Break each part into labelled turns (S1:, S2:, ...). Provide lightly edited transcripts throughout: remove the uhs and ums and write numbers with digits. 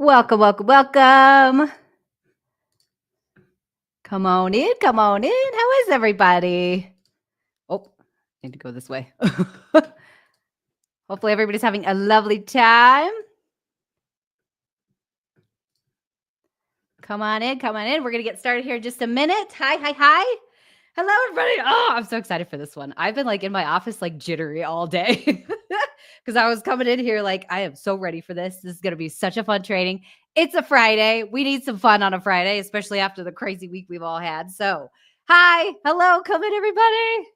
S1: Welcome, welcome, welcome. Come on in, come on in. How is everybody? Oh, need to go this way. Hopefully everybody's having a lovely time. Come on in, come on in. We're going to get started here in just a minute. Hi, hi, hi. Hello, everybody. Oh, I'm so excited for this one. I've been like in my office, like jittery all day because I was coming in here like, I am so ready for this. This is going to be such a fun training. It's a Friday. We need some fun on a Friday, especially after the crazy week we've all had. So, hi, hello, come in, everybody.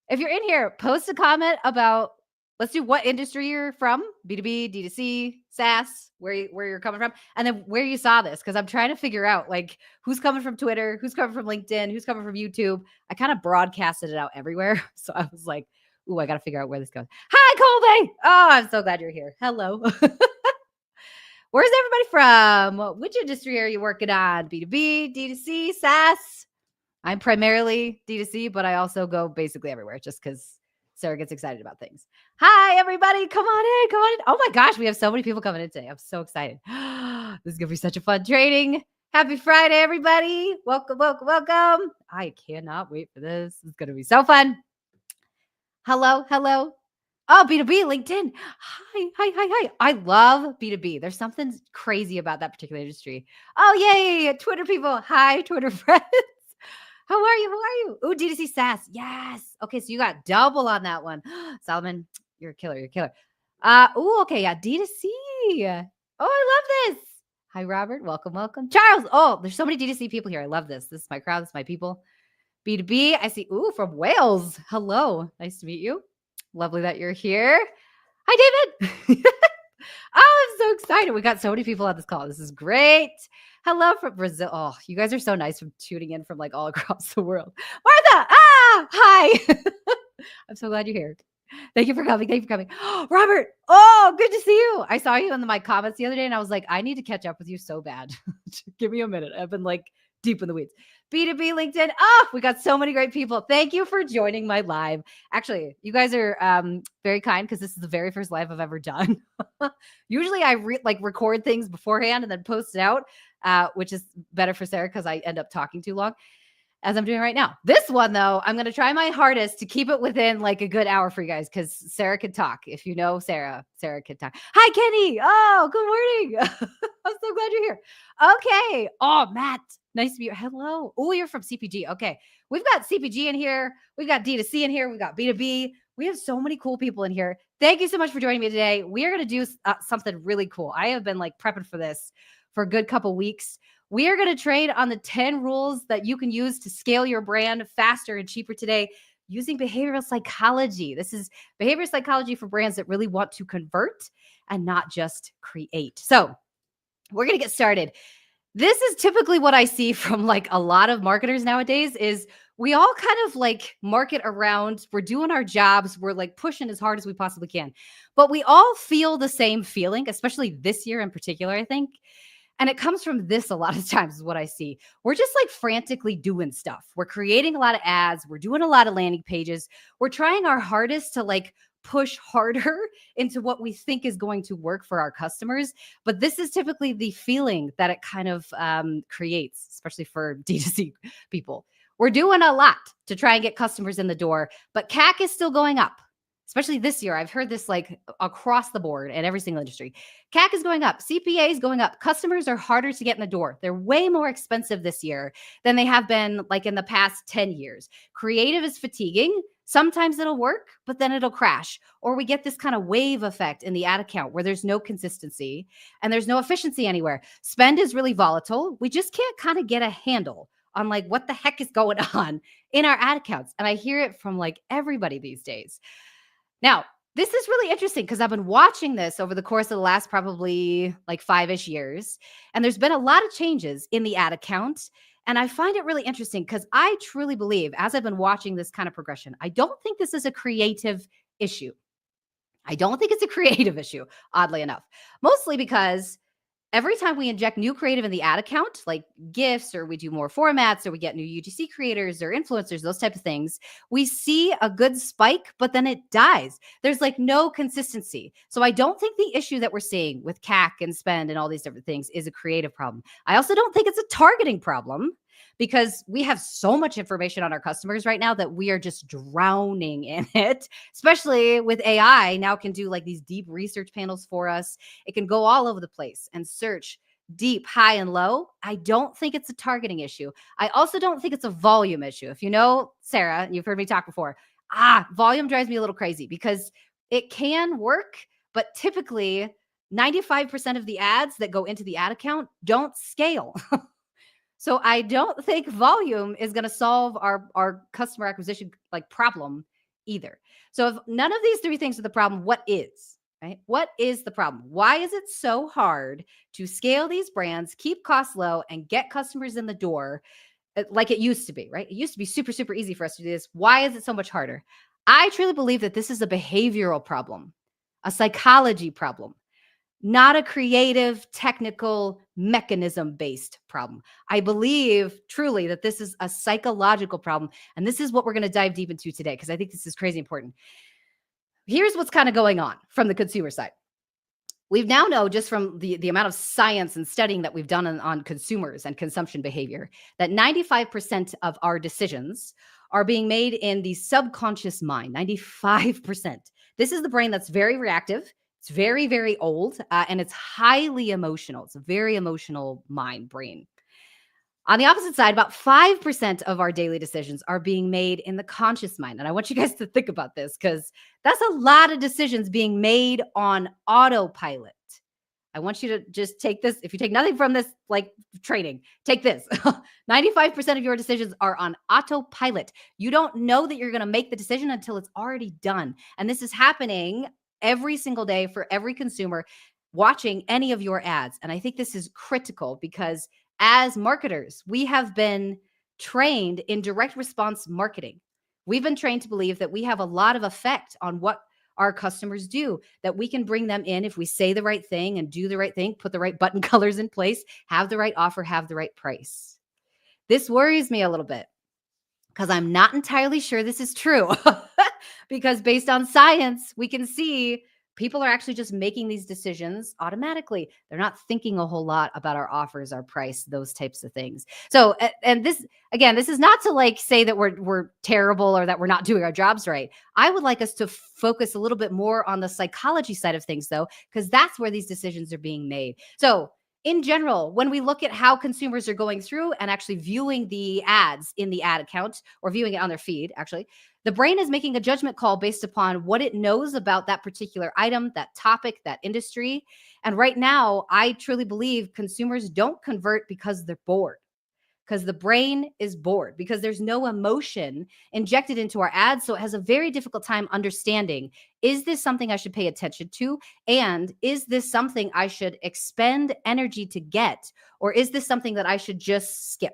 S1: If you're in here, post a comment about, let's do what industry you're from, B2B, D2C, SaaS, where you're coming from, and then where you saw this, because I'm trying to figure out like who's coming from Twitter, who's coming from LinkedIn, who's coming from YouTube. I kind of broadcasted it out everywhere. So I was like, ooh, I got to figure out where this goes. Hi, Colby. Oh, I'm so glad you're here. Hello. Where's everybody from? Which industry are you working on? B2B, D2C, SaaS? I'm primarily D2C, but I also go basically everywhere just because Sarah gets excited about things. Hi, everybody. Come on in. Come on in. Oh my gosh, we have so many people coming in today. I'm so excited. This is going to be such a fun training. Happy Friday, everybody. Welcome, welcome, welcome. I cannot wait for this. It's going to be so fun. Hello, hello. Oh, B2B, LinkedIn. Hi, hi, hi, hi. I love B2B. There's something crazy about that particular industry. Oh, yay. Twitter people. Hi, Twitter friends. How are you? How are you? Ooh, D2C SaaS. Yes. Okay, so you got double on that one. Solomon, you're a killer. You're a killer. Ooh, okay, yeah, D2C. Oh, I love this. Hi, Robert. Welcome, welcome. Charles. Oh, there's so many D2C people here. I love this. This is my crowd. This is my people. B2B. I see. Ooh, from Wales. Hello. Nice to meet you. Lovely that you're here. Hi, David. Oh, I'm so excited. We got so many people on this call. This is great. Hello from Brazil. Oh, you guys are so nice from tuning in from like all across the world. Martha, hi. I'm so glad you're here. Thank you for coming. Thank you for coming. Robert, oh, good to see you. I saw you in my comments the other day and I was like, I need to catch up with you so bad. Give me a minute. I've been like deep in the weeds. B2B LinkedIn. Oh, we got so many great people. Thank you for joining my live. Actually, you guys are very kind because this is the very first live I've ever done. Usually I record things beforehand and then post it out, which is better for Sarah because I end up talking too long, as I'm doing right now. This one, though, I'm going to try my hardest to keep it within like a good hour for you guys because Sarah could talk. If you know Sarah could talk. Hi, Kenny. Oh, good morning. I'm so glad you're here. Okay. Oh, Matt. Nice to meet you. Hello. Oh, you're from CPG. Okay. We've got CPG in here. We've got D2C in here. We've got B2B. We have so many cool people in here. Thank you so much for joining me today. We are going to do something really cool. I have been like prepping for this for a good couple weeks. We are going to trade on the 10 rules that you can use to scale your brand faster and cheaper today using behavioral psychology. This is behavioral psychology for brands that really want to convert and not just create. So we're going to get started. This is typically what I see from like a lot of marketers nowadays is we all kind of like market around, we're doing our jobs, we're like pushing as hard as we possibly can, but we all feel the same feeling, especially this year in particular, I think. And it comes from this a lot of times is what I see. We're just like frantically doing stuff. We're creating a lot of ads. We're doing a lot of landing pages. We're trying our hardest to like push harder into what we think is going to work for our customers. But this is typically the feeling that it kind of creates, especially for D2C people. We're doing a lot to try and get customers in the door, but CAC is still going up. Especially this year, I've heard this like across the board in every single industry. CAC is going up. CPA is going up. Customers are harder to get in the door. They're way more expensive this year than they have been like in the past 10 years. Creative is fatiguing. Sometimes it'll work, but then it'll crash. Or we get this kind of wave effect in the ad account where there's no consistency and there's no efficiency anywhere. Spend is really volatile. We just can't kind of get a handle on like what the heck is going on in our ad accounts. And I hear it from like everybody these days. Now, this is really interesting because I've been watching this over the course of the last probably like 5-ish years. And there's been a lot of changes in the ad account. And I find it really interesting because I truly believe, as I've been watching this kind of progression, I don't think this is a creative issue. I don't think it's a creative issue, oddly enough, mostly because every time we inject new creative in the ad account, like gifts, or we do more formats, or we get new UGC creators or influencers, those type of things, we see a good spike, but then it dies. There's like no consistency. So I don't think the issue that we're seeing with CAC and spend and all these different things is a creative problem. I also don't think it's a targeting problem, because we have so much information on our customers right now that we are just drowning in it, especially with AI now can do like these deep research panels for us. It can go all over the place and search deep, high, and low. I don't think it's a targeting issue. I also don't think it's a volume issue. If you know Sarah, you've heard me talk before, volume drives me a little crazy because it can work, but typically 95% of the ads that go into the ad account don't scale. So I don't think volume is going to solve our customer acquisition like problem either. So if none of these three things are the problem, what is? Right? What is the problem? Why is it so hard to scale these brands, keep costs low, and get customers in the door like it used to be, right? It used to be super, super easy for us to do this. Why is it so much harder? I truly believe that this is a behavioral problem, a psychology problem, not a creative, technical, mechanism based problem. I believe truly that this is a psychological problem. And this is what we're going to dive deep into today, because I think this is crazy important. Here's what's kind of going on from the consumer side. We now know, just from the amount of science and studying that we've done on consumers and consumption behavior, that 95% of our decisions are being made in the subconscious mind. 95%. This is the brain that's very reactive. It's very, very old, and it's highly emotional. It's a very emotional mind, brain. On the opposite side, about 5% of our daily decisions are being made in the conscious mind. And I want you guys to think about this, because that's a lot of decisions being made on autopilot. I want you to just take this. If you take nothing from this, like training, take this. 95% of your decisions are on autopilot. You don't know that you're going to make the decision until it's already done. And this is happening every single day for every consumer watching any of your ads. And I think this is critical, because as marketers, we have been trained in direct response marketing. We've been trained to believe that we have a lot of effect on what our customers do, that we can bring them in if we say the right thing and do the right thing, put the right button colors in place, have the right offer, have the right price. This worries me a little bit, because I'm not entirely sure this is true. Because based on science, we can see people are actually just making these decisions automatically. They're not thinking a whole lot about our offers, our price, those types of things. So, and this, again, this is not to like say that we're terrible or that we're not doing our jobs right. I would like us to focus a little bit more on the psychology side of things, though, because that's where these decisions are being made. So in general, when we look at how consumers are going through and actually viewing the ads in the ad account, or viewing it on their feed, actually, the brain is making a judgment call based upon what it knows about that particular item, that topic, that industry. And right now, I truly believe consumers don't convert because they're bored, because the brain is bored, because there's no emotion injected into our ads. So it has a very difficult time understanding, is this something I should pay attention to? And is this something I should expend energy to get? Or is this something that I should just skip?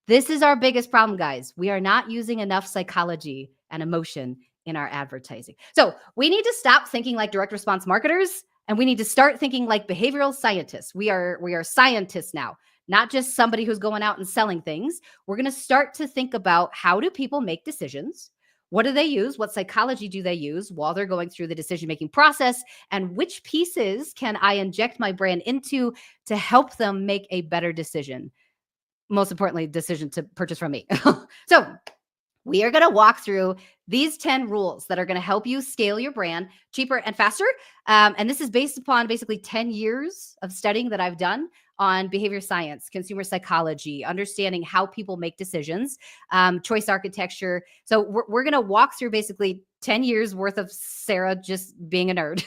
S1: This is our biggest problem, guys. We are not using enough psychology and emotion in our advertising. So we need to stop thinking like direct response marketers, and we need to start thinking like behavioral scientists. We are scientists now, not just somebody who's going out and selling things. We're going to start to think about, how do people make decisions? What do they use? What psychology do they use while they're going through the decision-making process? And which pieces can I inject my brand into to help them make a better decision? Most importantly, decision to purchase from me. So we are going to walk through these 10 rules that are going to help you scale your brand cheaper and faster. And this is based upon basically 10 years of studying that I've done on behavior science, consumer psychology, understanding how people make decisions, choice architecture. So we're going to walk through basically 10 years worth of Sarah just being a nerd.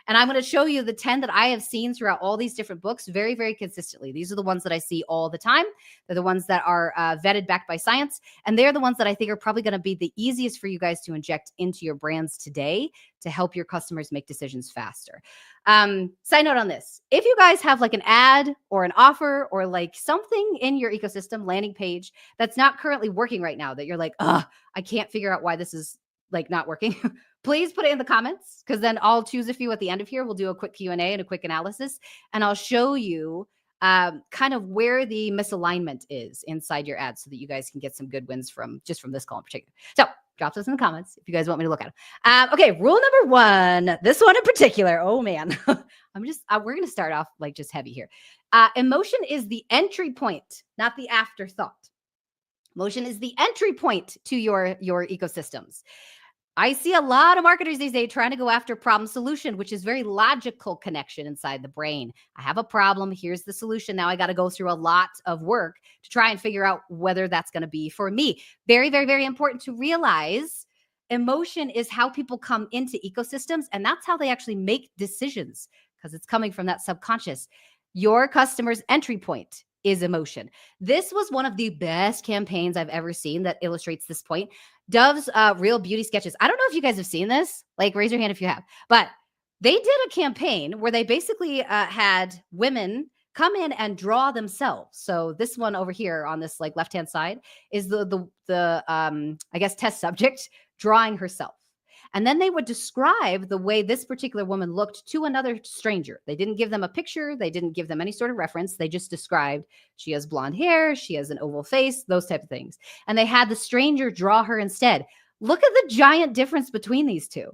S1: And I'm going to show you the 10 that I have seen throughout all these different books very, very consistently. These are the ones that I see all the time. They're the ones that are vetted back by science. And they're the ones that I think are probably going to be the easiest for you guys to inject into your brands today to help your customers make decisions faster. Side note on this: if you guys have like an ad or an offer or like something in your ecosystem landing page that's not currently working right now, that you're like, I can't figure out why this is like not working, please put it in the comments, because then I'll choose a few at the end of here. We'll do a quick Q&A and a quick analysis, and I'll show you kind of where the misalignment is inside your ads so that you guys can get some good wins from this call in particular. So drop those in the comments if you guys want me to look at them. Okay, rule number 1, this one in particular. Oh man, we're going to start off like just heavy here. Emotion is the entry point, not the afterthought. Emotion is the entry point to your ecosystems. I see a lot of marketers these days trying to go after problem solution, which is very logical connection inside the brain. I have a problem. Here's the solution. Now I got to go through a lot of work to try and figure out whether that's going to be for me. Very, very, very important to realize emotion is how people come into ecosystems, and that's how they actually make decisions, because it's coming from that subconscious. Your customer's entry point is emotion. This was one of the best campaigns I've ever seen that illustrates this point. Dove's Real Beauty Sketches. I don't know if you guys have seen this. Like, raise your hand if you have. But they did a campaign where they basically had women come in and draw themselves. So this one over here on this like left-hand side is the I guess test subject drawing herself. And then they would describe the way this particular woman looked to another stranger. They didn't give them a picture. They didn't give them any sort of reference. They just described she has blonde hair, she has an oval face, those type of things. And they had the stranger draw her instead. Look at the giant difference between these two.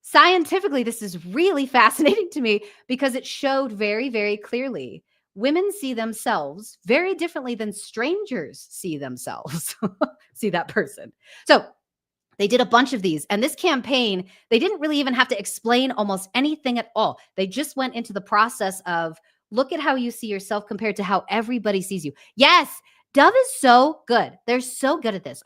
S1: Scientifically, this is really fascinating to me because it showed very, very clearly women see themselves very differently than strangers see themselves, see that person. So they did a bunch of these. And this campaign, they didn't really even have to explain almost anything at all. They just went into the process of look at how you see yourself compared to how everybody sees you. Yes, Dove is so good. They're so good at this.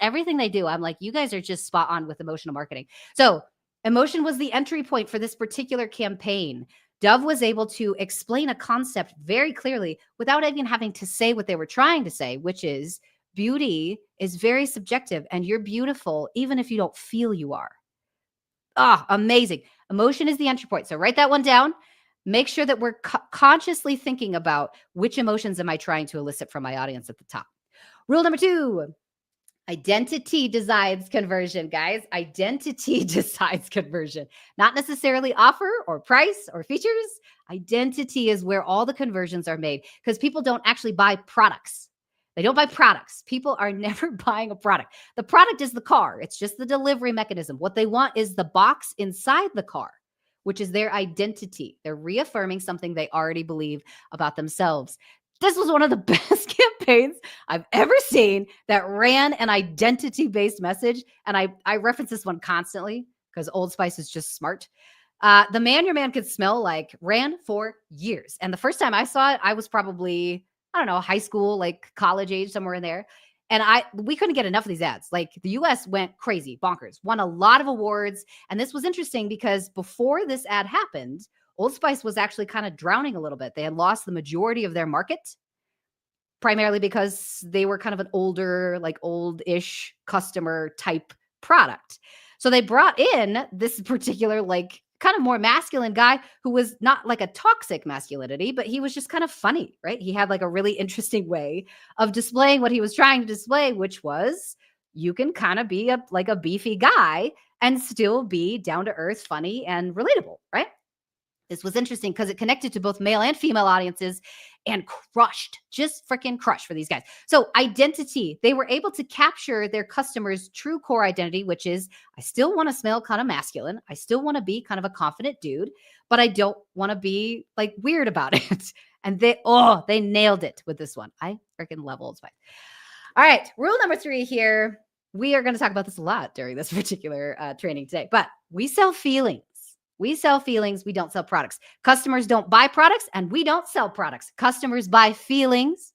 S1: Everything they do, I'm like, you guys are just spot on with emotional marketing. So emotion was the entry point for this particular campaign. Dove was able to explain a concept very clearly without even having to say what they were trying to say, which is beauty is very subjective, and you're beautiful even if you don't feel you are. Amazing. Emotion is the entry point. So write that one down. Make sure that we're consciously thinking about which emotions am I trying to elicit from my audience at the top. Rule number 2, identity decides conversion, guys. Identity decides conversion. Not necessarily offer or price or features. Identity is where all the conversions are made, because people don't actually buy products. They don't buy products. People are never buying a product. The product is the car. It's just the delivery mechanism. What they want is the box inside the car, which is their identity. They're reaffirming something they already believe about themselves. This was one of the best campaigns I've ever seen that ran an identity-based message. And I reference this one constantly because Old Spice is just smart. The Man Your Man Could Smell Like ran for years. And the first time I saw it, I was probably, I don't know, high school, like college age, somewhere in there. And we couldn't get enough of these ads. Like the US went crazy, bonkers, won a lot of awards. And this was interesting because before this ad happened, Old Spice was actually kind of drowning a little bit. They had lost the majority of their market, primarily because they were kind of an older, like old-ish customer type product. So they brought in this particular, like kind of more masculine guy who was not like a toxic masculinity, but he was just kind of funny, right? He had like a really interesting way of displaying what he was trying to display, which was you can kind of be like a beefy guy and still be down to earth, funny, and relatable, right? This was interesting because it connected to both male and female audiences and just freaking crushed for these guys. So identity, they were able to capture their customers' true core identity, which is I still want to smell kind of masculine. I still want to be kind of a confident dude, but I don't want to be like weird about it. And they nailed it with this one. I freaking love Old Spice. All right, rule number 3 here. We are going to talk about this a lot during this particular training today, but we sell feelings. We sell feelings. We don't sell products. Customers don't buy products, and we don't sell products. Customers buy feelings,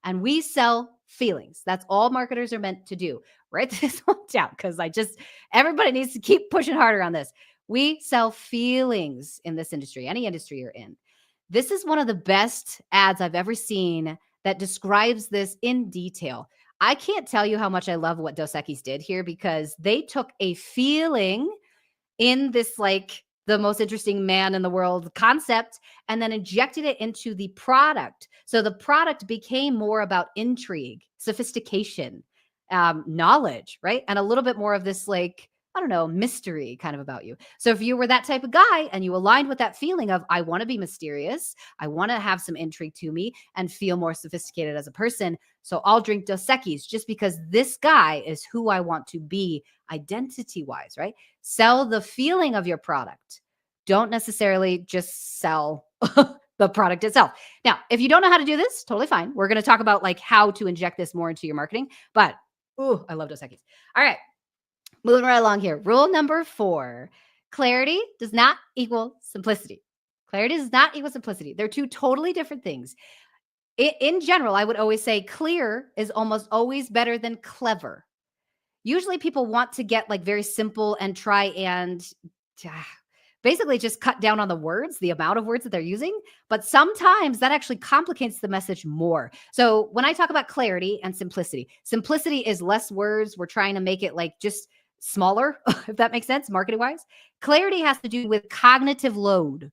S1: and we sell feelings. That's all marketers are meant to do. Write this one down because everybody needs to keep pushing harder on this. We sell feelings in this industry, any industry you're in. This is one of the best ads I've ever seen that describes this in detail. I can't tell you how much I love what Dos Equis did here because they took a feeling in this like the most interesting man in the world concept and then injected it into the product. So the product became more about intrigue, sophistication, knowledge, right? And a little bit more of this, like, I don't know, mystery kind of about you. So if you were that type of guy and you aligned with that feeling of, I want to be mysterious, I want to have some intrigue to me and feel more sophisticated as a person. So I'll drink Dos Equis just because this guy is who I want to be identity wise, right? Sell the feeling of your product. Don't necessarily just sell the product itself. Now, if you don't know how to do this, totally fine. We're going to talk about like how to inject this more into your marketing. But, ooh, I love Dos Equis. All right, moving right along here. Rule number 4, clarity does not equal simplicity. Clarity does not equal simplicity. They're two totally different things. In general, I would always say clear is almost always better than clever. Usually people want to get like very simple and try and basically just cut down on the words, the amount of words that they're using. But sometimes that actually complicates the message more. So when I talk about clarity and simplicity, simplicity is less words. We're trying to make it like just smaller, if that makes sense, marketing wise. Clarity has to do with cognitive load.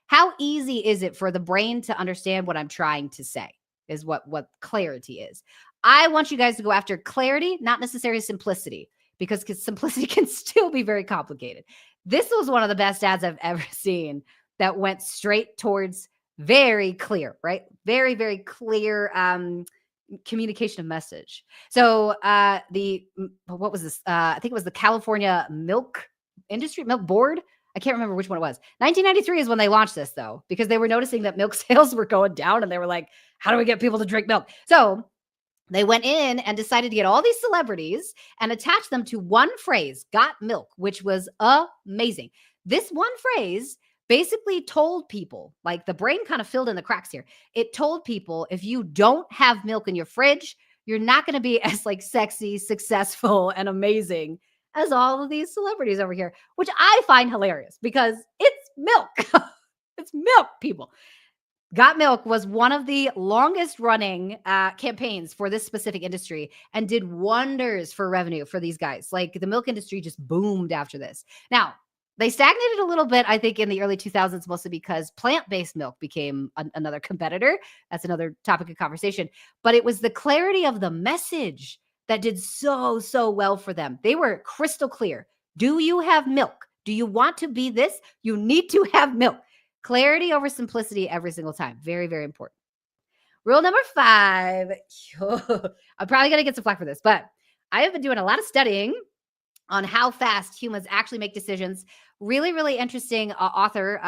S1: How easy is it for the brain to understand what I'm trying to say is what clarity is. I want you guys to go after clarity, not necessarily simplicity, because simplicity can still be very complicated. This was one of the best ads I've ever seen that went straight towards very clear, right? Very, very clear communication of message. So what was this? I think it was the California milk board. I can't remember which one it was. 1993 is when they launched this, though, because they were noticing that milk sales were going down and they were like, how do we get people to drink milk? So they went in and decided to get all these celebrities and attach them to one phrase, got milk, which was amazing. This one phrase basically told people, like the brain kind of filled in the cracks here. It told people, if you don't have milk in your fridge, you're not going to be as like sexy, successful, and amazing as all of these celebrities over here, which I find hilarious because it's milk. It's milk, people. Got Milk was one of the longest running campaigns for this specific industry and did wonders for revenue for these guys. Like the milk industry just boomed after this. Now, they stagnated a little bit, I think, in the early 2000s, mostly because plant-based milk became another competitor. That's another topic of conversation. But it was the clarity of the message that did so, so well for them. They were crystal clear. Do you have milk? Do you want to be this? You need to have milk. Clarity over simplicity every single time. Very, very important. Rule number 5. I'm probably going to get some flack for this, but I have been doing a lot of studying on how fast humans actually make decisions. Really, really interesting author,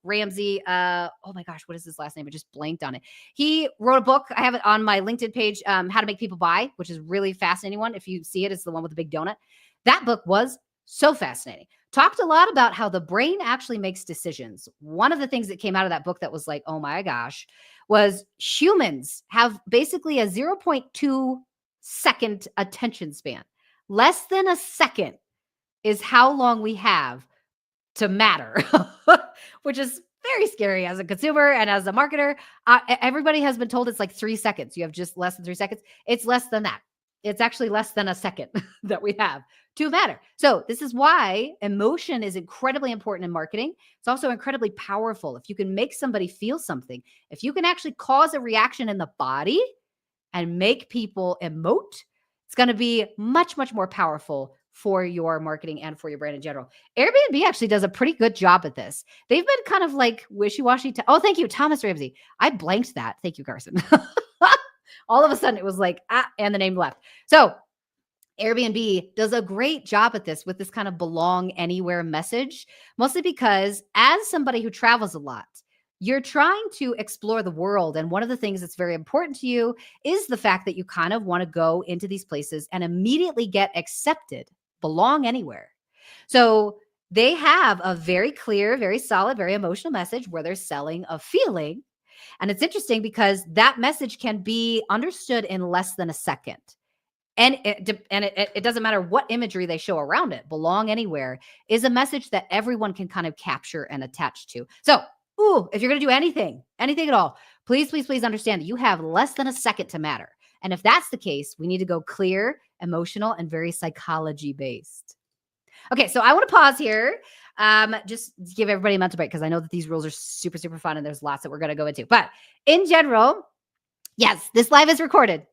S1: Ramsey. Oh my gosh, what is his last name? I just blanked on it. He wrote a book. I have it on my LinkedIn page, How to Make People Buy, which is really fascinating one. If you see it, it's the one with the big donut. That book was so fascinating. Talked a lot about how the brain actually makes decisions. One of the things that came out of that book that was like, oh my gosh, was humans have basically a 0.2 second attention span. Less than a second is how long we have to matter, which is very scary as a consumer and as a marketer. Everybody has been told it's like 3 seconds. You have just less than 3 seconds. It's less than that. It's actually less than a second that we have to matter. So this is why emotion is incredibly important in marketing. It's also incredibly powerful. If you can make somebody feel something, if you can actually cause a reaction in the body and make people emote, it's going to be much, much more powerful for your marketing and for your brand in general. Airbnb actually does a pretty good job at this. They've been kind of like wishy-washy. Oh, thank you, Thomas Ramsey. I blanked that. Thank you, Carson. All of a sudden it was like, and the name left. So Airbnb does a great job at this with this kind of belong anywhere message, mostly because as somebody who travels a lot, you're trying to explore the world. And one of the things that's very important to you is the fact that you kind of want to go into these places and immediately get accepted, belong anywhere. So they have a very clear, very solid, very emotional message where they're selling a feeling. And it's interesting because that message can be understood in less than a second. And it doesn't matter what imagery they show around it. Belong anywhere is a message that everyone can kind of capture and attach to. So, if you're going to do anything at all, please, please, please understand that you have less than a second to matter. And if that's the case, we need to go clear, emotional, and very psychology based. Okay, so I want to pause here. Just give everybody a mental break because I know that these rules are super, super fun and there's lots that we're going to go into. But in general, yes, this live is recorded.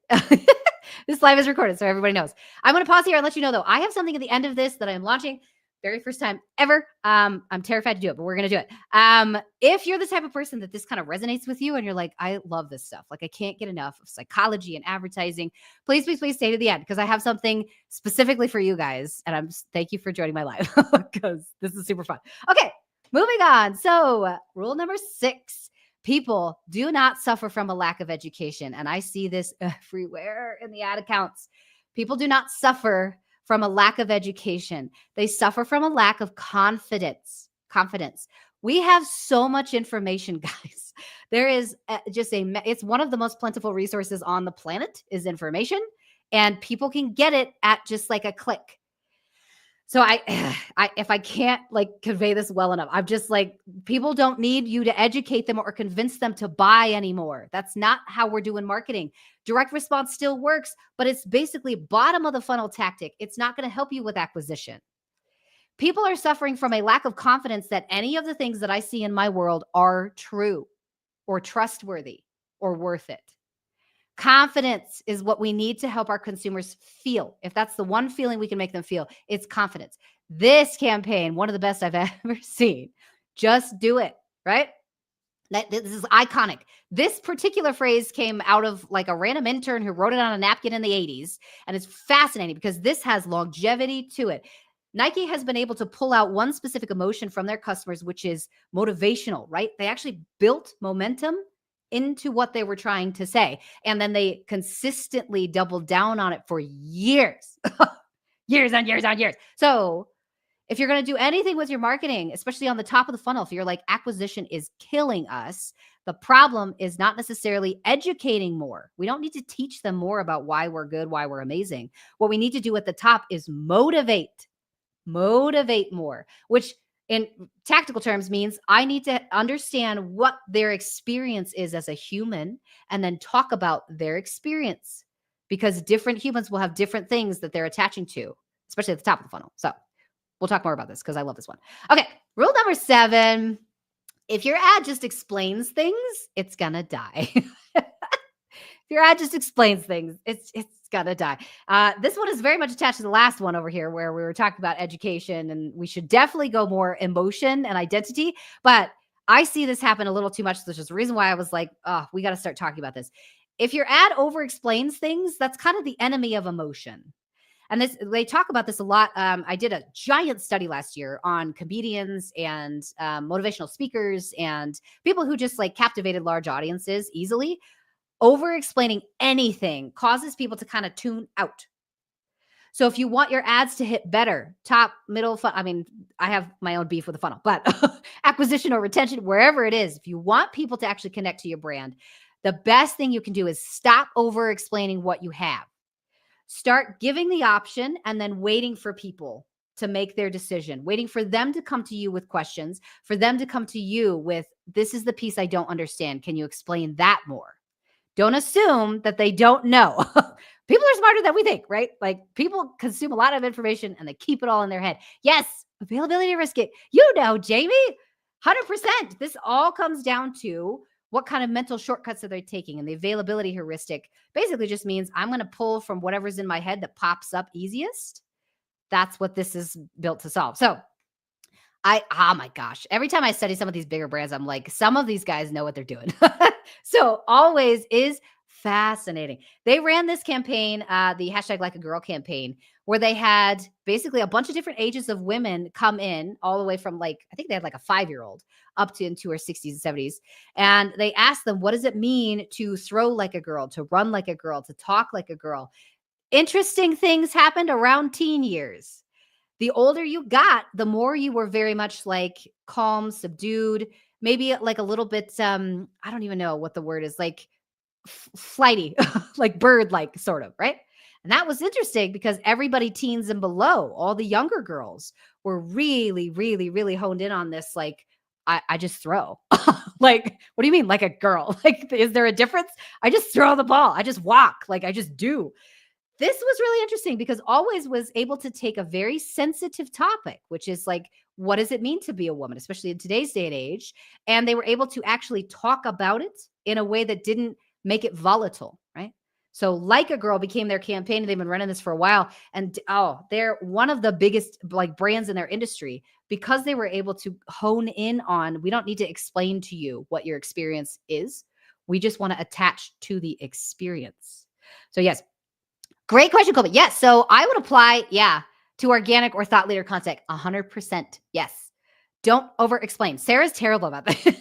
S1: This live is recorded, so everybody knows. I'm going to pause here and let you know, though, I have something at the end of this that I'm launching. Very first time ever. I'm terrified to do it, but we're going to do it. If you're the type of person that this kind of resonates with you and you're like, I love this stuff, like I can't get enough of psychology and advertising, please, please, please stay to the end because I have something specifically for you guys. And thank you for joining my live because this is super fun. Okay, moving on. So rule number 6, people do not suffer from a lack of education. And I see this everywhere in the ad accounts. People do not suffer from a lack of education. They suffer from a lack of confidence. We have so much information, guys. There is it's one of the most plentiful resources on the planet is information, and people can get it at just like a click. So if I can't like convey this well enough, I'm just like, people don't need you to educate them or convince them to buy anymore. That's not how we're doing marketing. Direct response still works, but it's basically bottom of the funnel tactic. It's not going to help you with acquisition. People are suffering from a lack of confidence that any of the things that I see in my world are true or trustworthy or worth it. Confidence is what we need to help our consumers feel. If that's the one feeling we can make them feel, it's confidence. This campaign, one of the best I've ever seen. Just do it, right? This is iconic. This particular phrase came out of like a random intern who wrote it on a napkin in the 80s. And it's fascinating because this has longevity to it. Nike has been able to pull out one specific emotion from their customers, which is motivational, right? They actually built momentum into what they were trying to say. And then they consistently doubled down on it for years, years on years on years. So if you're going to do anything with your marketing, especially on the top of the funnel, if you're like acquisition is killing us, the problem is not necessarily educating more. We don't need to teach them more about why we're good, why we're amazing. What we need to do at the top is motivate more, which in tactical terms means I need to understand what their experience is as a human and then talk about their experience because different humans will have different things that they're attaching to, especially at the top of the funnel. So we'll talk more about this because I love this one. Okay, rule number 7, if your ad just explains things, it's gonna die. If your ad just explains things, it's gonna die. This one is very much attached to the last one over here where we were talking about education and we should definitely go more emotion and identity. But I see this happen a little too much. Which is the reason why I was like, oh, we got to start talking about this. If your ad over explains things, that's kind of the enemy of emotion. And they talk about this a lot. I did a giant study last year on comedians and motivational speakers and people who just like captivated large audiences easily. Over explaining anything causes people to kind of tune out. So if you want your ads to hit better, top, middle, I mean, I have my own beef with the funnel, but acquisition or retention, wherever it is, if you want people to actually connect to your brand, the best thing you can do is stop over explaining what you have. Start giving the option and then waiting for people to make their decision, waiting for them to come to you with questions, for them to come to you with, this is the piece I don't understand. Can you explain that more? Don't assume that they don't know. People are smarter than we think, right? Like people consume a lot of information and they keep it all in their head. Yes, availability risk it. You know, Jamie, 100%. This all comes down to what kind of mental shortcuts are they taking? And the availability heuristic basically just means I'm going to pull from whatever's in my head that pops up easiest. That's what this is built to solve. So oh my gosh, every time I study some of these bigger brands, I'm like, some of these guys know what they're doing. So always is fascinating. They ran this campaign, the hashtag Like a Girl campaign, where they had basically a bunch of different ages of women come in all the way from like, I think they had like a 5-year-old up to into her 60s and 70s. And they asked them, what does it mean to throw like a girl, to run like a girl, to talk like a girl? Interesting things happened around teen years. The older you got, the more you were very much like calm, subdued, maybe like a little bit, I don't even know what the word is, like flighty, like bird-like sort of, right? And that was interesting because everybody teens and below, all the younger girls were really, really, really honed in on this. Like, I just throw. Like, what do you mean? Like a girl? Like, is there a difference? I just throw the ball. I just walk. Like, I just do. This was really interesting because Always was able to take a very sensitive topic, which is like, what does it mean to be a woman, especially in today's day and age? And they were able to actually talk about it in a way that didn't make it volatile, right? So Like a Girl became their campaign. They've been running this for a while. And they're one of the biggest like brands in their industry because they were able to hone in on, we don't need to explain to you what your experience is. We just want to attach to the experience. So yes, great question, Colby. Yes. So I would apply, to organic or thought leader content. 100%. Yes. Don't over explain. Sarah's terrible about this.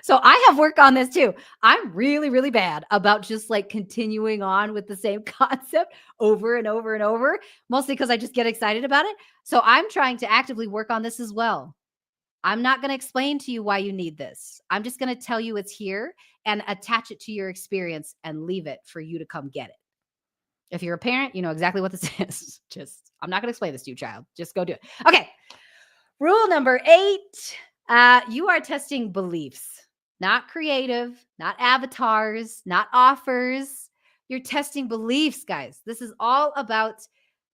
S1: So I have work on this too. I'm really, really bad about just like continuing on with the same concept over and over and over, mostly because I just get excited about it. So I'm trying to actively work on this as well. I'm not going to explain to you why you need this. I'm just going to tell you it's here and attach it to your experience and leave it for you to come get it. If you're a parent, you know exactly what this is. I'm not going to explain this to you, child. Just go do it. Okay. Rule number 8. You are testing beliefs, not creative, not avatars, not offers. You're testing beliefs, guys. This is all about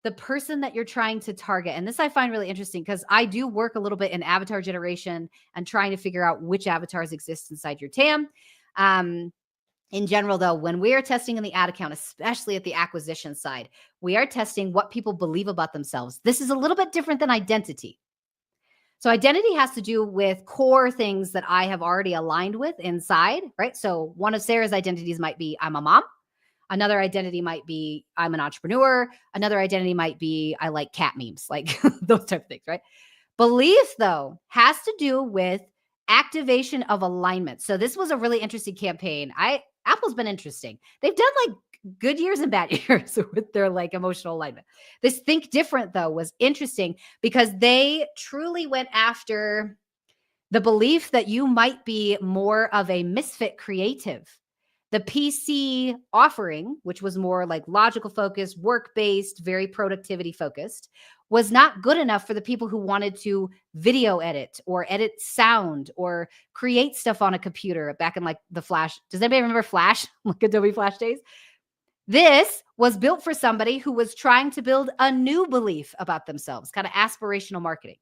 S1: the person that you're trying to target. And this I find really interesting because I do work a little bit in avatar generation and trying to figure out which avatars exist inside your TAM. In general, though, when we are testing in the ad account, especially at the acquisition side, we are testing what people believe about themselves. This is a little bit different than identity. So identity has to do with core things that I have already aligned with inside, right? So one of Sarah's identities might be I'm a mom. Another identity might be I'm an entrepreneur. Another identity might be I like cat memes, like those type of things, right? Belief, though, has to do with activation of alignment. So this was a really interesting campaign. Apple's been interesting. They've done like good years and bad years with their like emotional alignment. This Think Different, though, was interesting because they truly went after the belief that you might be more of a misfit creative. The PC offering, which was more like logical focused, work-based, very productivity focused, was not good enough for the people who wanted to video edit or edit sound or create stuff on a computer back in like the Flash. Does anybody remember Flash? Like Adobe Flash days? This was built for somebody who was trying to build a new belief about themselves, kind of aspirational marketing.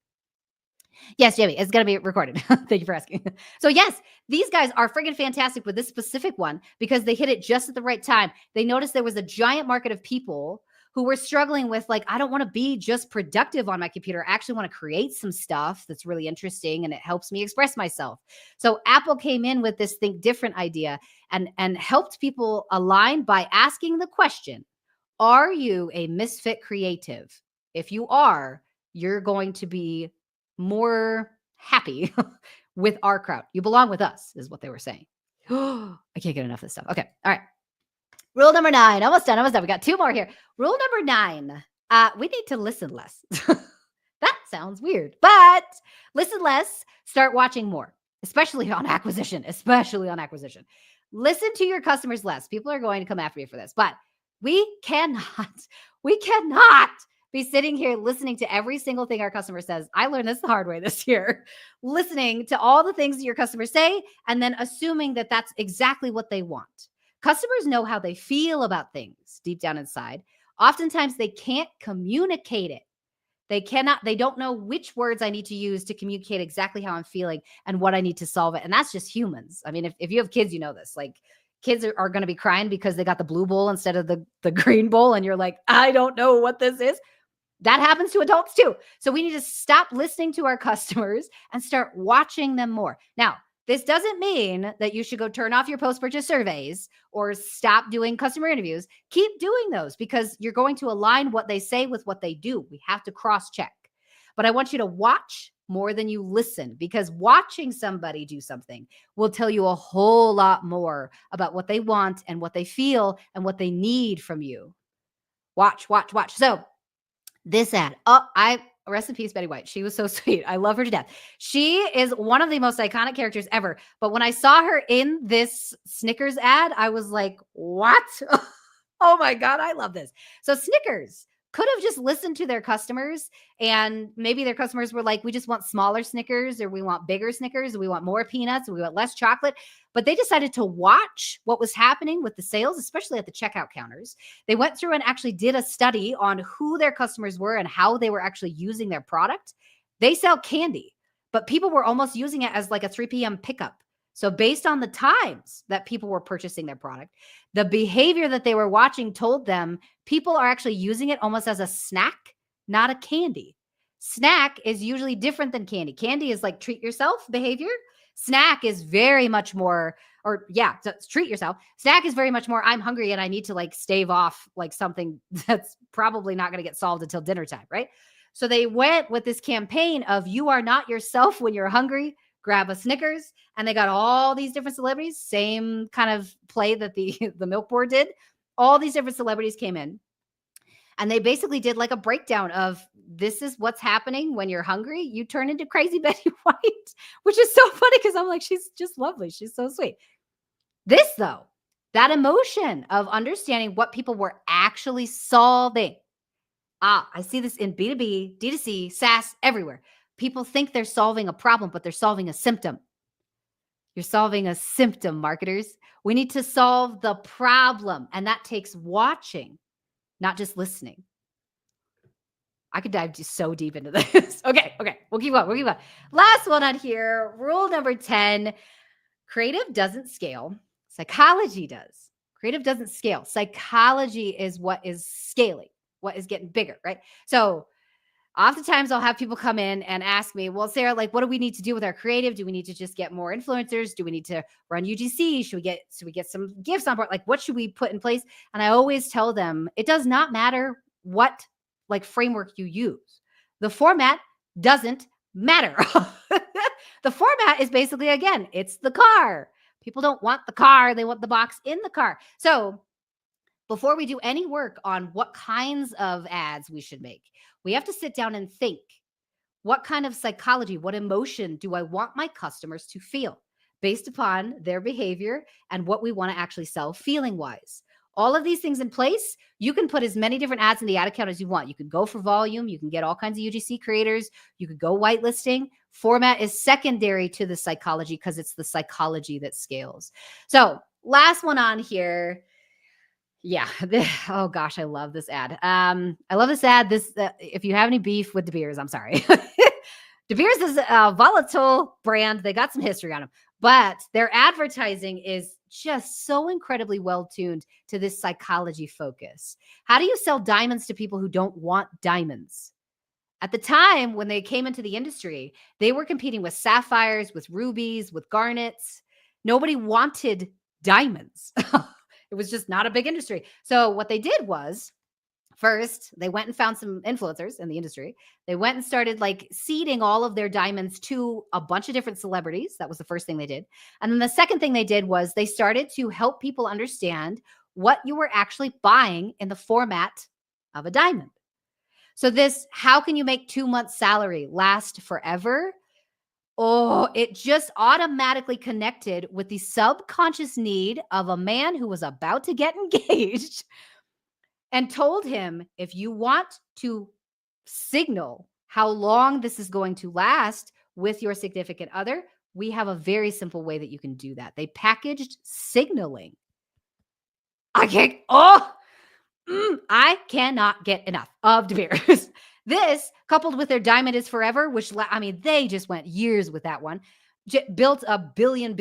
S1: Yes, Jamie, it's going to be recorded. Thank you for asking. So yes, these guys are friggin' fantastic with this specific one because they hit it just at the right time. They noticed there was a giant market of people who were struggling with like, I don't want to be just productive on my computer. I actually want to create some stuff that's really interesting and it helps me express myself. So Apple came in with this Think Different idea and helped people align by asking the question, are you a misfit creative? If you are, you're going to be more happy with our crowd. You belong with us, is what they were saying. I can't get enough of this stuff. Okay. All right. Rule number 9. Almost done. Almost done. We got 2 more here. Rule number 9. We need to listen less. That sounds weird, but listen less, start watching more, especially on acquisition, Listen to your customers less. People are going to come after you for this, but we cannot be sitting here listening to every single thing our customer says. I learned this the hard way this year. Listening to all the things that your customers say and then assuming that that's exactly what they want. Customers know how they feel about things deep down inside. Oftentimes they can't communicate it. They don't know which words I need to use to communicate exactly how I'm feeling and what I need to solve it. And that's just humans. I mean, if you have kids, you know this. Like kids are going to be crying because they got the blue bowl instead of the green bowl. And you're like, I don't know what this is. That happens to adults too. So we need to stop listening to our customers and start watching them more. Now, this doesn't mean that you should go turn off your post-purchase surveys or stop doing customer interviews. Keep doing those because you're going to align what they say with what they do. We have to cross-check. But I want you to watch more than you listen because watching somebody do something will tell you a whole lot more about what they want and what they feel and what they need from you. Watch. So this ad. Rest in peace, Betty White. She was so sweet. I love her to death. She is one of the most iconic characters ever. But when I saw her in this Snickers ad, I was like, what? Oh my God, I love this. So Snickers could have just listened to their customers and maybe their customers were like, we just want smaller Snickers or we want bigger Snickers. Or we want more peanuts or we want less chocolate. But they decided to watch what was happening with the sales, especially at the checkout counters. They went through and actually did a study on who their customers were and how they were actually using their product. They sell candy, but people were almost using it as like a 3 p.m. pickup. So based on the times that people were purchasing their product, the behavior that they were watching told them people are actually using it almost as a snack, not a candy. Snack is usually different than candy. Candy is like treat yourself behavior. Snack is very much more, or yeah, so treat yourself. Snack is very much more, I'm hungry and I need to like stave off like something that's probably not going to get solved until dinner time, right? So they went with this campaign of you are not yourself when you're hungry, grab a Snickers. And they got all these different celebrities, same kind of play that the the milk board did. All these different celebrities came in and they basically did like a breakdown of this is what's happening when you're hungry. You turn into crazy Betty White, which is so funny because I'm like, she's just lovely. She's so sweet. This, though, that emotion of understanding what people were actually solving. I see this in B2B, D2C, SaaS, everywhere. People think they're solving a problem, but they're solving a symptom. You're solving a symptom, marketers. We need to solve the problem, and that takes watching, not just listening. I could dive just so deep into this. Okay. We'll keep going. Last one on here. Rule number 10. Creative doesn't scale. Psychology does. Creative doesn't scale. Psychology is what is scaling, what is getting bigger, right? So oftentimes I'll have people come in and ask me, well, Sarah, like, what do we need to do with our creative? Do we need to just get more influencers? Do we need to run UGC? Should we get some gifts on board? Like, what should we put in place? And I always tell them, it does not matter what like framework you use. The format doesn't matter. The format is basically, again, it's the car. People don't want the car. They want the box in the car. So before we do any work on what kinds of ads we should make, we have to sit down and think, what kind of psychology, what emotion do I want my customers to feel based upon their behavior and what we want to actually sell feeling wise? All of these things in place, you can put as many different ads in the ad account as you want. You could go for volume. You can get all kinds of UGC creators. You could go whitelisting. Format is secondary to the psychology because it's the psychology that scales. So last one on here. Yeah. Oh gosh, I love this ad. I love this ad. This, if you have any beef with De Beers, I'm sorry. De Beers is a volatile brand. They got some history on them, but their advertising is just so incredibly well tuned to this psychology focus. How do you sell diamonds to people who don't want diamonds? At the time when they came into the industry, they were competing with sapphires, with rubies, with garnets. Nobody wanted diamonds. It was just not a big industry. So what they did was, first, they went and found some influencers in the industry. They went and started like seeding all of their diamonds to a bunch of different celebrities. That was the first thing they did. And then the second thing they did was they started to help people understand what you were actually buying in the format of a diamond. So this, how can you make 2 months salary last forever? Oh, it just automatically connected with the subconscious need of a man who was about to get engaged and told him, if you want to signal how long this is going to last with your significant other, we have a very simple way that you can do that. They packaged signaling. I cannot get enough of De Beers. This, coupled with their Diamond is Forever, which, I mean, they just went years with that one, built a billion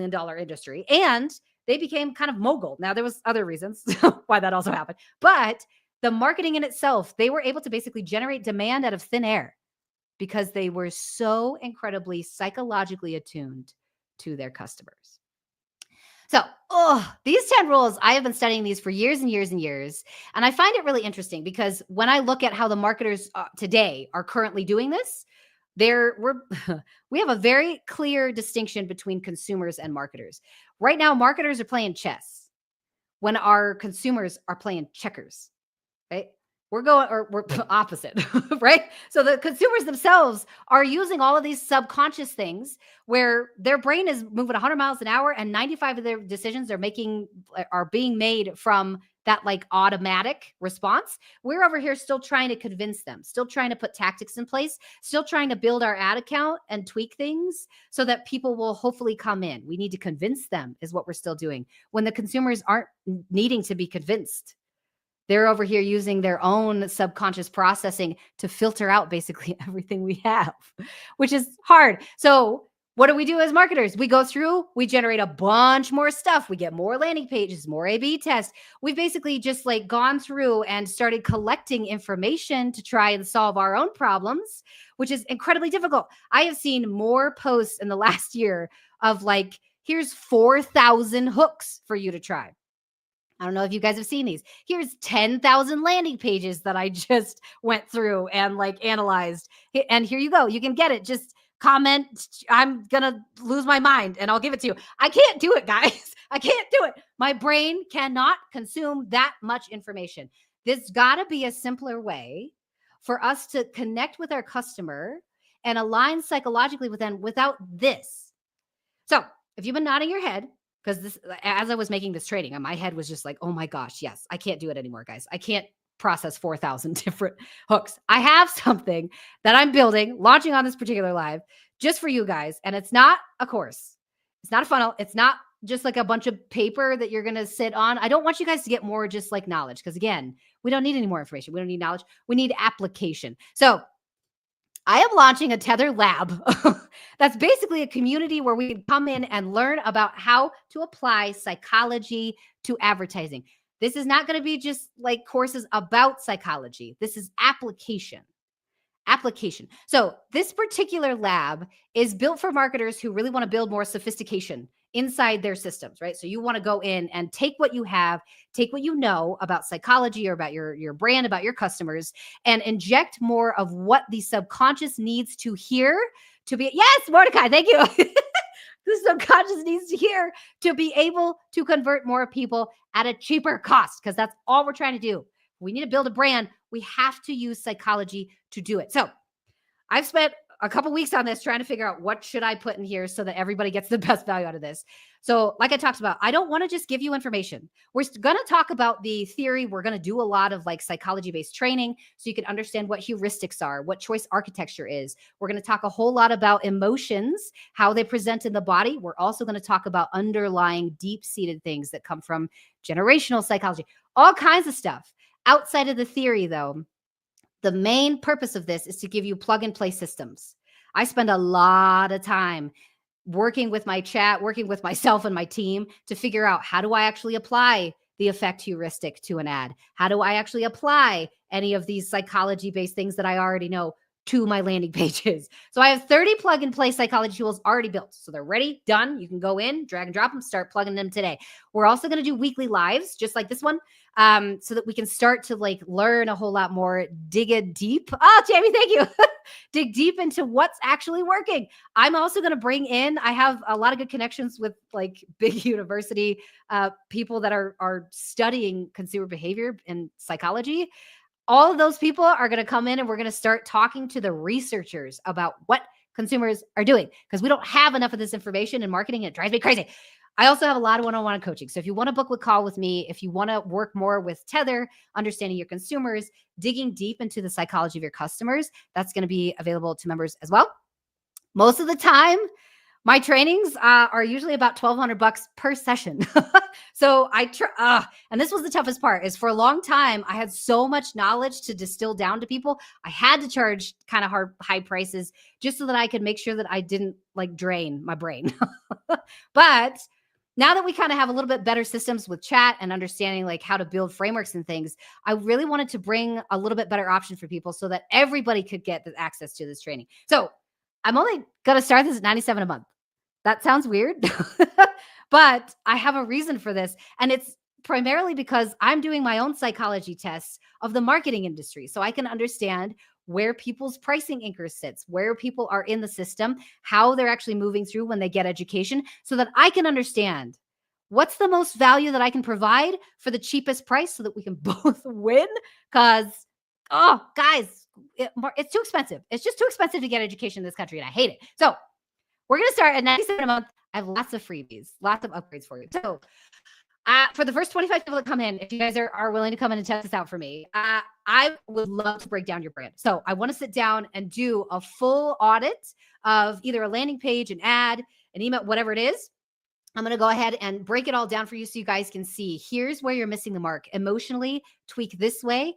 S1: dollar industry, and they became kind of mogul. Now, there was other reasons why that also happened, but the marketing in itself, they were able to basically generate demand out of thin air because they were so incredibly psychologically attuned to their customers. So, these 10 rules, I have been studying these for years and years and years. And I find it really interesting because when I look at how the marketers today are currently doing this, we have a very clear distinction between consumers and marketers. Right now, marketers are playing chess when our consumers are playing checkers, right? We're opposite, right? So the consumers themselves are using all of these subconscious things where their brain is moving 100 miles an hour and 95 of their decisions are being made from that like automatic response. We're over here still trying to convince them, still trying to put tactics in place, still trying to build our ad account and tweak things so that people will hopefully come in. We need to convince them is what we're still doing when the consumers aren't needing to be convinced. They're over here using their own subconscious processing to filter out basically everything we have, which is hard. So What do we do as marketers? We go through, we generate a bunch more stuff. We get more landing pages, more A/B tests. We've basically just like gone through and started collecting information to try and solve our own problems, which is incredibly difficult. I have seen more posts in the last year of like, here's 4,000 hooks for you to try. I don't know if you guys have seen these. Here's 10,000 landing pages that I just went through and like analyzed. And here you go. You can get it. Just comment. I'm going to lose my mind and I'll give it to you. I can't do it, guys. I can't do it. My brain cannot consume that much information. There's got to be a simpler way for us to connect with our customer and align psychologically with them without this. So if you've been nodding your head, because this, as I was making this training, my head was just like, oh my gosh, yes, I can't do it anymore, guys. I can't process 4,000 different hooks. I have something that I'm building, launching on this particular live just for you guys. And it's not a course. It's not a funnel. It's not just like a bunch of paper that you're going to sit on. I don't want you guys to get more just like knowledge. Because again, we don't need any more information. We don't need knowledge. We need application. So I am launching a Tether Lab. That's basically a community where we can come in and learn about how to apply psychology to advertising. This is not going to be just like courses about psychology. This is application. So this particular lab is built for marketers who really want to build more sophistication inside their systems, right? So you want to go in and take what you have, take what you know about psychology or about your brand, about your customers, and inject more of what the subconscious needs to hear to be, yes, Mordecai, thank you. The subconscious needs to hear to be able to convert more people at a cheaper cost, because that's all we're trying to do. We need to build a brand. We have to use psychology to do it. So I've spent a couple weeks on this trying to figure out what should I put in here so that everybody gets the best value out of this. So like I talked about, I don't want to just give you information. We're going to talk about the theory. We're going to do a lot of like psychology-based training so you can understand what heuristics are, what choice architecture is. We're going to talk a whole lot about emotions, how they present in the body. We're also going to talk about underlying deep-seated things that come from generational psychology, all kinds of stuff. Outside of the theory, though, the main purpose of this is to give you plug-and-play systems. I spend a lot of time working with my chat, working with myself and my team to figure out, how do I actually apply the effect heuristic to an ad? How do I actually apply any of these psychology-based things that I already know to my landing pages? So I have 30 plug-and-play psychology tools already built. So they're ready, done. You can go in, drag and drop them, start plugging them today. We're also going to do weekly lives, just like this one, so that we can start to like learn a whole lot more, dig it deep. Oh, Jamie, thank you. Dig deep into what's actually working. I'm also going to bring in, I have a lot of good connections with like big university people that are studying consumer behavior and psychology. All of those people are going to come in and we're going to start talking to the researchers about what consumers are doing, because we don't have enough of this information in marketing. It drives me crazy. I also have a lot of one-on-one coaching. So if you want to book a call with me, if you want to work more with Tether, understanding your consumers, digging deep into the psychology of your customers, that's going to be available to members as well. Most of the time, my trainings are usually about $1,200 per session. So and this was the toughest part, is for a long time, I had so much knowledge to distill down to people. I had to charge kind of high prices just so that I could make sure that I didn't like drain my brain. But now that we kind of have a little bit better systems with chat and understanding like how to build frameworks and things, I really wanted to bring a little bit better option for people so that everybody could get the access to this training. So I'm only going to start this at $97 a month. That sounds weird, but I have a reason for this. And it's primarily because I'm doing my own psychology tests of the marketing industry, so I can understand where people's pricing anchor sits, where people are in the system, how they're actually moving through when they get education, so that I can understand what's the most value that I can provide for the cheapest price so that we can both win. Because, oh, guys, it's too expensive. It's just too expensive to get education in this country, and I hate it. So we're going to start at $97 a month. I have lots of freebies, lots of upgrades for you. So for the first 25 people that come in, if you guys are willing to come in and test this out for me, I would love to break down your brand. So I want to sit down and do a full audit of either a landing page, an ad, an email, whatever it is. I'm going to go ahead and break it all down for you so you guys can see, here's where you're missing the mark. Emotionally, tweak this way.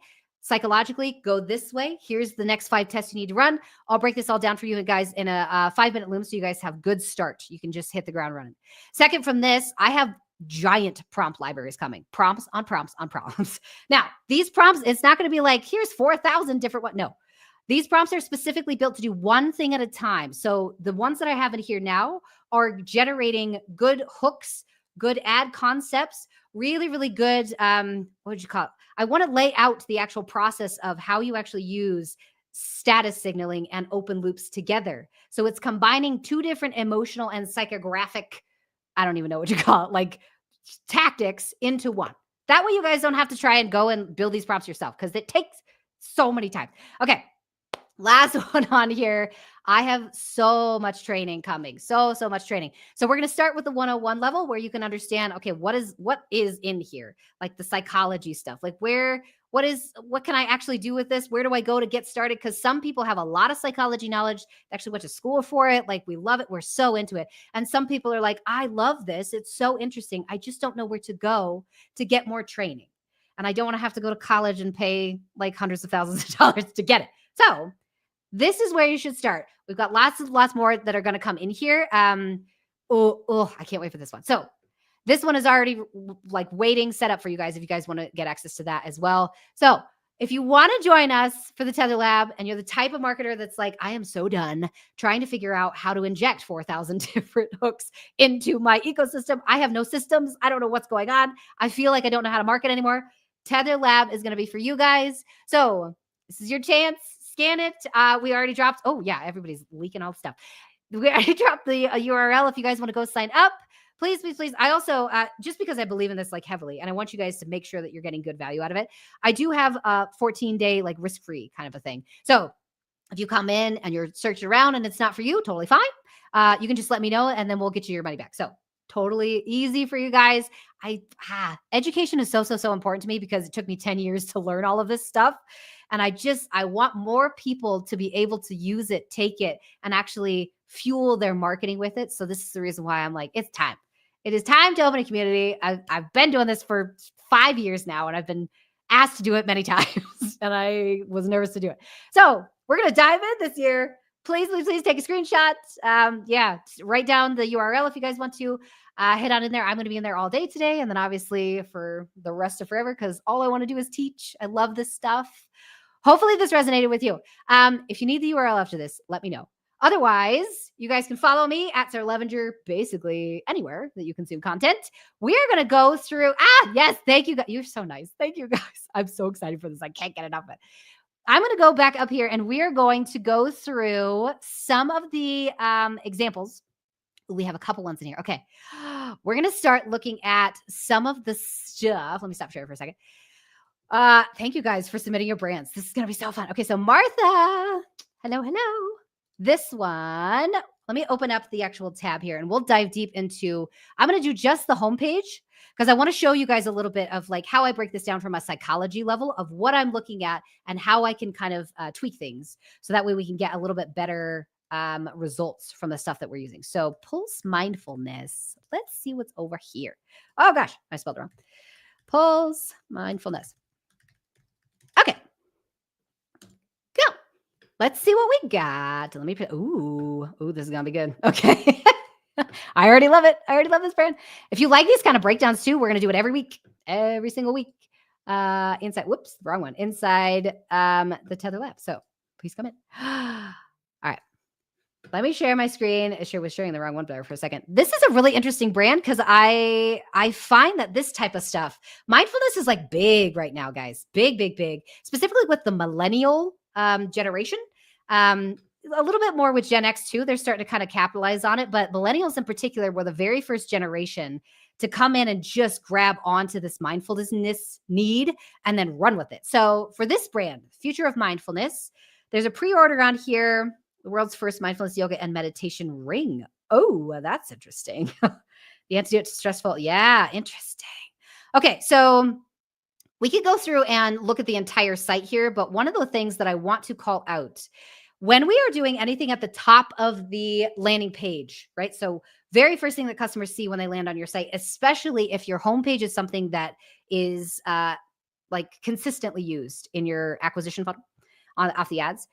S1: psychologically, go this way. Here's the next 5 tests you need to run. I'll break this all down for you guys in a 5-minute loom so you guys have good start. You can just hit the ground running. Second from this, I have giant prompt libraries coming. Prompts on prompts on prompts. Now, these prompts, it's not going to be like, here's 4,000 different what. No. These prompts are specifically built to do one thing at a time. So the ones that I have in here now are generating good hooks, good ad concepts, really, really good, what would you call it? I want to lay out the actual process of how you actually use status signaling and open loops together. So it's combining 2 different emotional and psychographic, I don't even know what you call it, like tactics into one. That way you guys don't have to try and go and build these prompts yourself because it takes so many times. Okay. Last one on here. I have so much training coming. So much training. So we're going to start with the 101 level where you can understand, okay, what is in here? Like the psychology stuff. Like what can I actually do with this? Where do I go to get started? Because some people have a lot of psychology knowledge. They actually went to school for it. Like we love it. We're so into it. And some people are like, I love this. It's so interesting. I just don't know where to go to get more training. And I don't want to have to go to college and pay like hundreds of thousands of dollars to get it. So this is where you should start. We've got lots more that are going to come in here. I can't wait for this one. So this one is already like waiting, set up for you guys if you guys want to get access to that as well. So if you want to join us for the Tether Lab and you're the type of marketer that's like, I am so done trying to figure out how to inject 4,000 different hooks into my ecosystem. I have no systems. I don't know what's going on. I feel like I don't know how to market anymore. Tether Lab is going to be for you guys. So this is your chance. Scan it. We already dropped. Oh, yeah. Everybody's leaking all the stuff. We already dropped the URL if you guys want to go sign up. Please. I also, just because I believe in this like heavily, and I want you guys to make sure that you're getting good value out of it, I do have a 14-day like risk-free kind of a thing. So if you come in and you're searching around and it's not for you, totally fine. You can just let me know and then we'll get you your money back. So totally easy for you guys. Education is so important to me because it took me 10 years to learn all of this stuff. And I want more people to be able to use it, take it, and actually fuel their marketing with it. So this is the reason why I'm like, it's time. It is time to open a community. I've been doing this for 5 years now, and I've been asked to do it many times, and I was nervous to do it. So we're going to dive in this year. Please take a screenshot. Write down the URL if you guys want to. Head on in there. I'm going to be in there all day today, and then obviously for the rest of forever because all I want to do is teach. I love this stuff. Hopefully this resonated with you. If you need the URL after this, let me know. Otherwise, you guys can follow me at Sarah Levenger, basically anywhere that you consume content. We are going to go through. Yes. Thank you. You're so nice. Thank you guys. I'm so excited for this. I can't get enough of it. I'm going to go back up here and we are going to go through some of the examples. We have a couple ones in here. Okay. We're going to start looking at some of the stuff. Let me stop sharing for a second. Thank you guys for submitting your brands. This is going to be so fun. Okay. So Martha, hello. This one, let me open up the actual tab here and we'll dive deep into, I'm going to do just the homepage because I want to show you guys a little bit of like how I break this down from a psychology level of what I'm looking at and how I can kind of tweak things. So that way we can get a little bit better results from the stuff that we're using. So Pulse Mindfulness. Let's see what's over here. Oh gosh, I spelled it wrong. Pulse Mindfulness. Okay. Go. Let's see what we got. Let me put, ooh, this is going to be good. Okay. I already love it. I already love this brand. If you like these kind of breakdowns too, we're going to do it every week, every single week. Inside, whoops, wrong one. Inside the Tether Lab. So please come in. All right. Let me share my screen. I was sharing the wrong one there for a second. This is a really interesting brand because I find that this type of stuff, mindfulness is like big right now, guys. Big. Specifically with the millennial generation. A little bit more with Gen X too. They're starting to kind of capitalize on it. But millennials in particular were the very first generation to come in and just grab onto this mindfulness need and then run with it. So for this brand, Future of Mindfulness, there's a pre-order on here. The world's first mindfulness yoga and meditation ring. Oh, that's interesting. The antidote to stressful. Yeah, interesting. Okay, so we could go through and look at the entire site here, but one of the things that I want to call out when we are doing anything at the top of the landing page, right? So very first thing that customers see when they land on your site, especially if your homepage is something that is like consistently used in your acquisition funnel off the ads.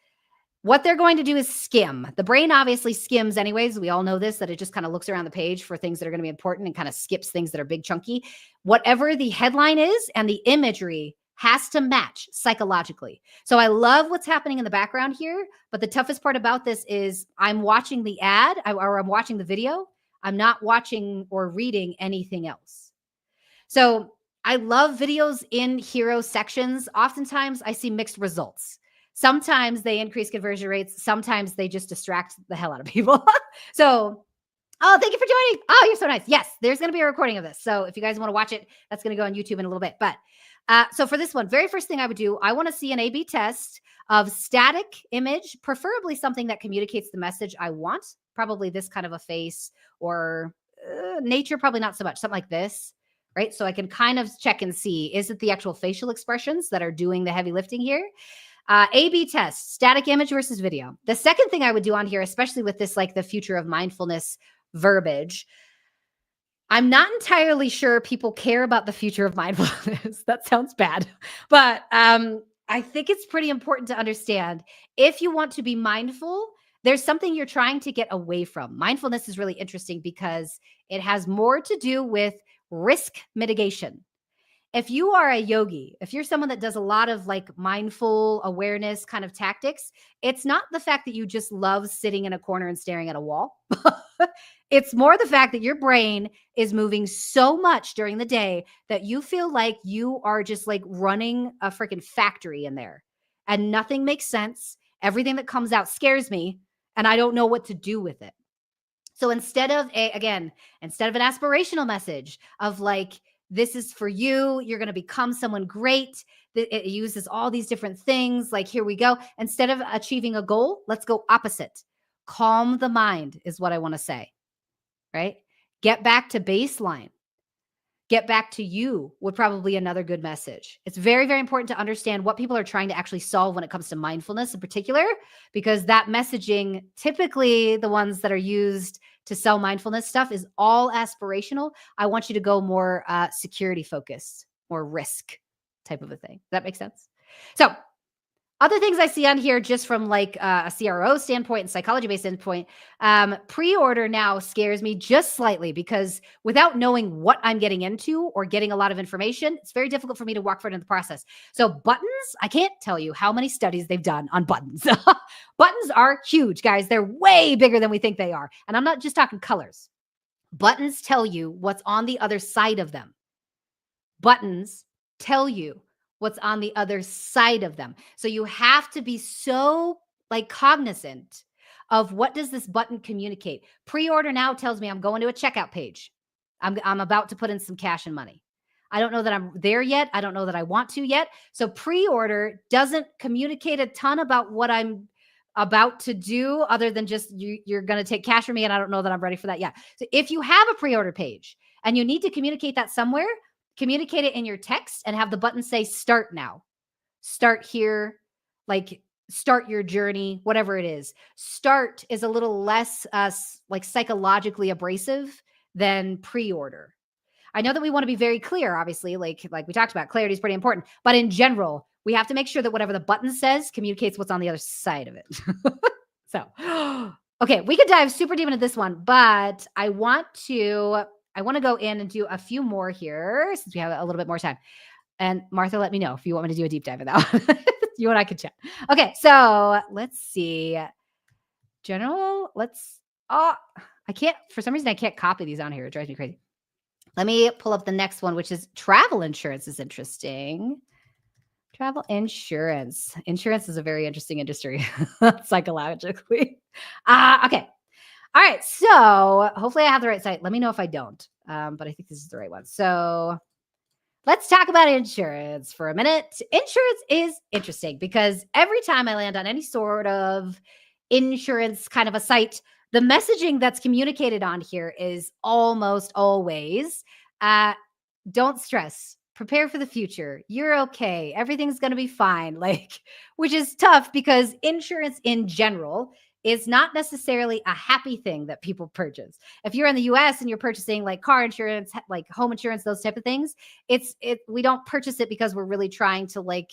S1: What they're going to do is skim. The brain obviously skims anyways. We all know this, that it just kind of looks around the page for things that are going to be important and kind of skips things that are big chunky. Whatever the headline is and the imagery has to match psychologically. So I love what's happening in the background here, but the toughest part about this is I'm watching the ad or I'm watching the video. I'm not watching or reading anything else. So I love videos in hero sections. Oftentimes I see mixed results. Sometimes they increase conversion rates. Sometimes they just distract the hell out of people. So, oh, thank you for joining. Oh, you're so nice. Yes, there's going to be a recording of this. So if you guys want to watch it, that's going to go on YouTube in a little bit. But so for this one, very first thing I would do, I want to see an A/B test of static image, preferably something that communicates the message I want. Probably this kind of a face or nature, probably not so much. Something like this, right? So I can kind of check and see, is it the actual facial expressions that are doing the heavy lifting here? A/B test, static image versus video. The second thing I would do on here, especially with this, like the future of mindfulness verbiage, I'm not entirely sure people care about the future of mindfulness. That sounds bad, but I think it's pretty important to understand if you want to be mindful, there's something you're trying to get away from. Mindfulness is really interesting because it has more to do with risk mitigation. If you are a yogi, if you're someone that does a lot of like mindful awareness kind of tactics, it's not the fact that you just love sitting in a corner and staring at a wall. It's more the fact that your brain is moving so much during the day that you feel like you are just like running a freaking factory in there and nothing makes sense. Everything that comes out scares me and I don't know what to do with it. So instead of instead of an aspirational message of like, this is for you, you're going to become someone great. It uses all these different things. Like, here we go. Instead of achieving a goal, let's go opposite. Calm the mind is what I want to say, right? Get back to baseline. Get back to you would probably another good message. It's very, very important to understand what people are trying to actually solve when it comes to mindfulness in particular, because that messaging, typically the ones that are used to sell mindfulness stuff, is all aspirational. I want you to go more security focused, more risk type of a thing. Does that make sense? So other things I see on here, just from like a CRO standpoint and psychology-based standpoint, pre-order now scares me just slightly because without knowing what I'm getting into or getting a lot of information, it's very difficult for me to walk forward in the process. So buttons, I can't tell you how many studies they've done on buttons. Buttons are huge, guys. They're way bigger than we think they are. And I'm not just talking colors. Buttons tell you what's on the other side of them. Buttons tell you what's on the other side of them. So you have to be so like cognizant of what does this button communicate. Pre-order now tells me I'm going to a checkout page. I'm about to put in some cash and money. I don't know that I'm there yet. I don't know that I want to yet. So pre-order doesn't communicate a ton about what I'm about to do other than just you're going to take cash from me and I don't know that I'm ready for that yet. So if you have a pre-order page and you need to communicate that somewhere, communicate it in your text and have the button say start now. Start here, like start your journey, whatever it is. Start is a little less like psychologically abrasive than pre-order. I know that we want to be very clear, obviously, like we talked about, clarity is pretty important, but in general, we have to make sure that whatever the button says communicates what's on the other side of it. So, okay, we could dive super deep into this one, but I want to go in and do a few more here since we have a little bit more time. And Martha, let me know if you want me to do a deep dive in that one. You and I could chat. Okay, so let's see. General, I can't, for some reason, I can't copy these on here. It drives me crazy. Let me pull up the next one, which is travel insurance is interesting. Travel insurance. Insurance is a very interesting industry psychologically. Okay. All right. So hopefully I have the right site. Let me know if I don't. But I think this is the right one. So let's talk about insurance for a minute. Insurance is interesting because every time I land on any sort of insurance kind of a site, the messaging that's communicated on here is almost always, don't stress. Prepare for the future. You're okay. Everything's going to be fine. Like, which is tough because insurance in general is not necessarily a happy thing that people purchase. If you're in the US and you're purchasing like car insurance, like home insurance, those type of things, we don't purchase it because we're really trying to like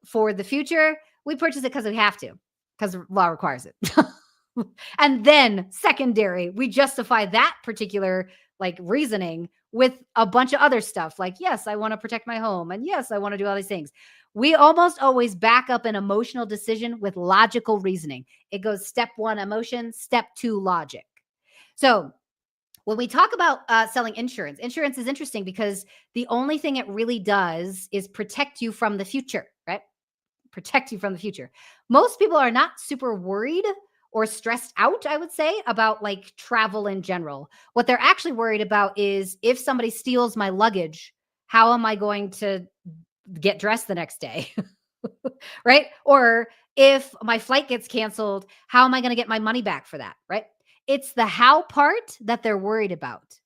S1: for the future. We purchase it because we have to, because law requires it. And then secondary, we justify that particular like reasoning with a bunch of other stuff. Like, yes, I want to protect my home. And yes, I want to do all these things. We almost always back up an emotional decision with logical reasoning. It goes step 1, emotion, step 2, logic. So when we talk about selling insurance, insurance is interesting because the only thing it really does is protect you from the future, right? Protect you from the future. Most people are not super worried or stressed out, I would say, about like travel in general. What they're actually worried about is if somebody steals my luggage, how am I going to get dressed the next day? Right? Or if my flight gets canceled, how am I going to get my money back for that? Right? It's the how part that they're worried about.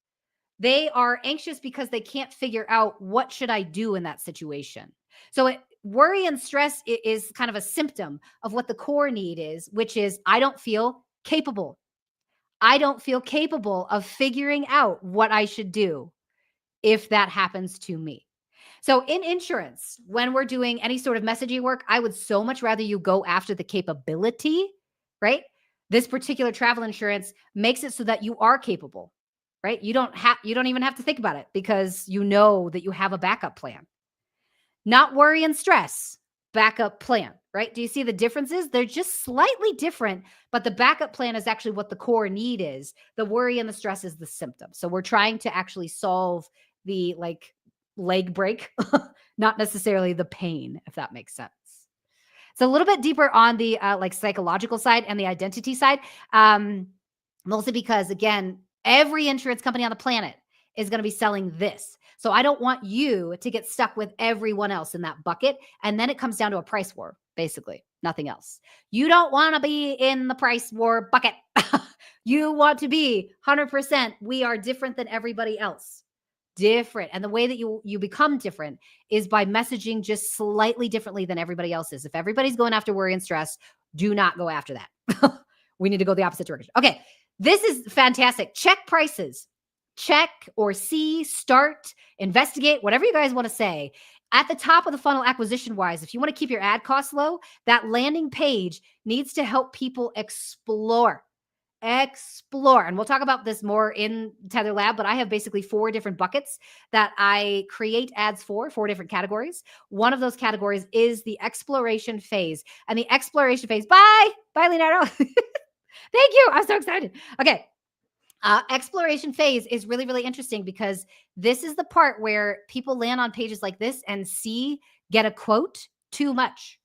S1: They are anxious because they can't figure out what should I do in that situation. So worry and stress is kind of a symptom of what the core need is, which is I don't feel capable. I don't feel capable of figuring out what I should do if that happens to me. So in insurance, when we're doing any sort of messaging work, I would so much rather you go after the capability, right? This particular travel insurance makes it so that you are capable, right? You don't even have to think about it because you know that you have a backup plan. Not worry and stress, backup plan, right? Do you see the differences? They're just slightly different, but the backup plan is actually what the core need is. The worry and the stress is the symptom. So we're trying to actually solve the like leg break, not necessarily the pain, if that makes sense. It's a little bit deeper on the like psychological side and the identity side, mostly because again, every insurance company on the planet is going to be selling this. So I don't want you to get stuck with everyone else in that bucket. And then it comes down to a price war, basically, nothing else. You don't want to be in the price war bucket. You want to be 100%. We are different than everybody else. Different. And the way that you become different is by messaging just slightly differently than everybody else is. If everybody's going after worry and stress, do not go after that. We need to go the opposite direction. Okay. This is fantastic. Check prices. Check or see, start, investigate, whatever you guys want to say. At the top of the funnel acquisition wise, if you want to keep your ad costs low, that landing page needs to help people explore. And we'll talk about this more in Tether Lab, but I have basically 4 different buckets that I create ads for, 4 different categories. One of those categories is the exploration phase. And the exploration phase, bye, Leonardo. Thank you. I'm so excited. Okay. Exploration phase is really, really interesting because this is the part where people land on pages like this and get a quote too much.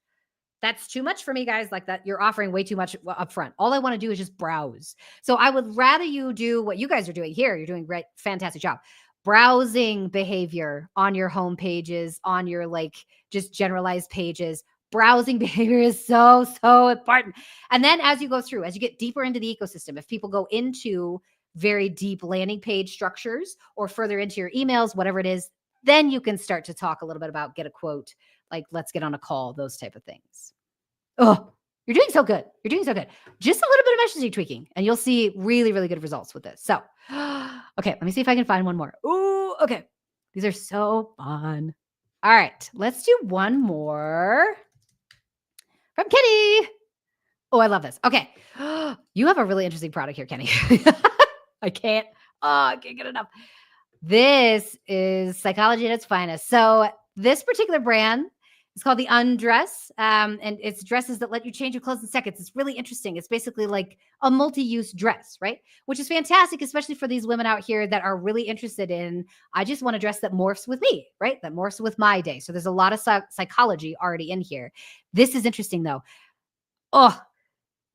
S1: That's too much for me, guys. Like that, you're offering way too much up front. All I want to do is just browse. So I would rather you do what you guys are doing here. You're doing great, fantastic job. Browsing behavior on your home pages, on your like just generalized pages. Browsing behavior is so, so important. And then as you go through, as you get deeper into the ecosystem, if people go into very deep landing page structures or further into your emails, whatever it is, then you can start to talk a little bit about get a quote, like let's get on a call, those type of things. Oh, you're doing so good. You're doing so good. Just a little bit of messaging tweaking and you'll see really, really good results with this. So, okay, let me see if I can find one more. Ooh, okay. These are so fun. All right, let's do one more from Kenny. Oh, I love this. Okay. You have a really interesting product here, Kenny. I can't get enough. This is psychology at its finest. So this particular brand is called the Undress, and it's dresses that let you change your clothes in seconds. It's really interesting. It's basically like a multi-use dress, right? Which is fantastic, especially for these women out here that are really interested in, I just want a dress that morphs with me, right? That morphs with my day. So there's a lot of psychology already in here. This is interesting though. Oh,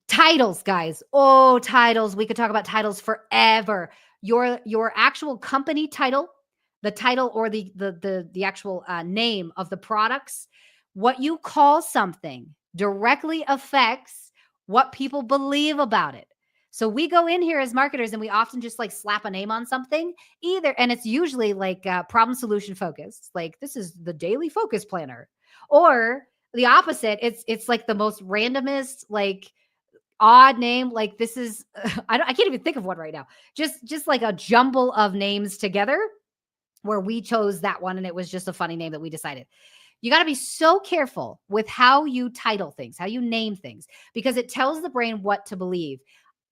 S1: titles, guys. Oh, titles. We could talk about titles forever. Your actual company title, the title or the actual name of the products, what you call something directly affects what people believe about it. So we go in here as marketers and we often just like slap a name on something and it's usually like problem solution focused. Like this is the daily focus planner, or the opposite. It's like the most randomest, like odd name. Like this is, I can't even think of one right now. Just like a jumble of names together where we chose that one. And it was just a funny name that we decided. You got to be so careful with how you title things, how you name things, because it tells the brain what to believe.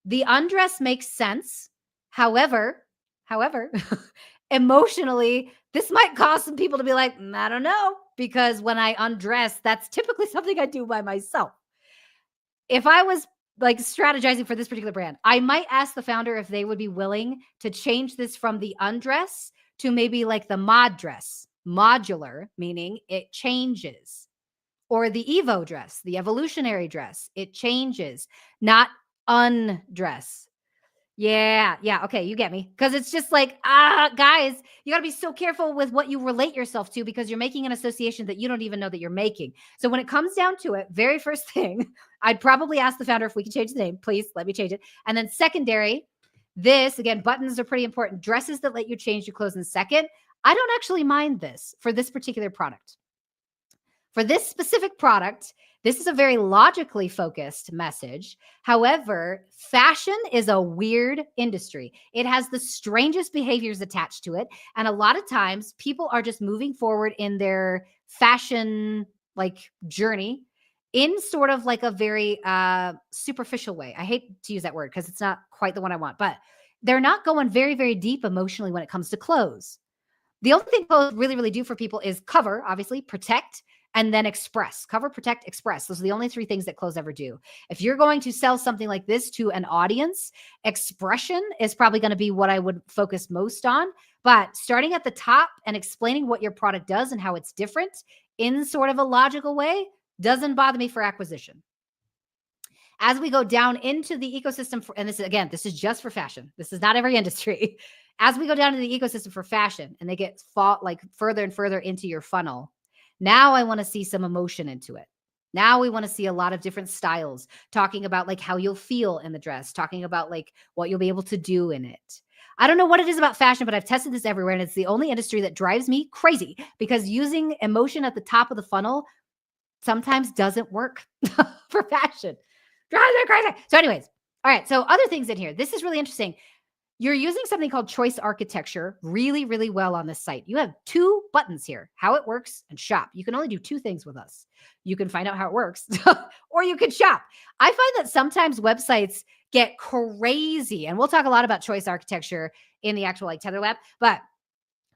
S1: The undress makes sense. However, emotionally, this might cause some people to be like, I don't know, because when I undress, that's typically something I do by myself. If I was like strategizing for this particular brand, I might ask the founder if they would be willing to change this from the undress to maybe like the mod dress, modular, meaning it changes, or the Evo dress, the evolutionary dress, it changes, not undress. Yeah. Okay. You get me. Because it's just like, guys, you got to be so careful with what you relate yourself to because you're making an association that you don't even know that you're making. So when it comes down to it, very first thing, I'd probably ask the founder if we can change the name. Please let me change it. And then secondary, this again, buttons are pretty important. Dresses that let you change your clothes in a second. I don't actually mind this for this particular product. For this specific product, this is a very logically focused message. However, fashion is a weird industry. It has the strangest behaviors attached to it. And a lot of times people are just moving forward in their fashion like journey in sort of like a very superficial way. I hate to use that word because it's not quite the one I want, but they're not going very, very deep emotionally when it comes to clothes. The only thing clothes really, really do for people is cover, obviously, protect, and then express. Cover, protect, express. Those are the only three things that clothes ever do. If you're going to sell something like this to an audience, expression is probably going to be what I would focus most on. But starting at the top and explaining what your product does and how it's different in sort of a logical way doesn't bother me for acquisition. As we go down into the ecosystem, and this is just for fashion. This is not every industry. As we go down to the ecosystem for fashion and they get like further and further into your funnel, now I want to see some emotion into it. Now we want to see a lot of different styles, talking about like how you'll feel in the dress, talking about like what you'll be able to do in it. I don't know what it is about fashion, but I've tested this everywhere. And it's the only industry that drives me crazy because using emotion at the top of the funnel sometimes doesn't work for fashion. Drives me crazy. So anyways, all right. So other things in here. This is really interesting. You're using something called choice architecture really, really well on this site. You have two buttons here, how it works and shop. You can only do two things with us. You can find out how it works or you can shop. I find that sometimes websites get crazy, and we'll talk a lot about choice architecture in the actual like Tether Lab, but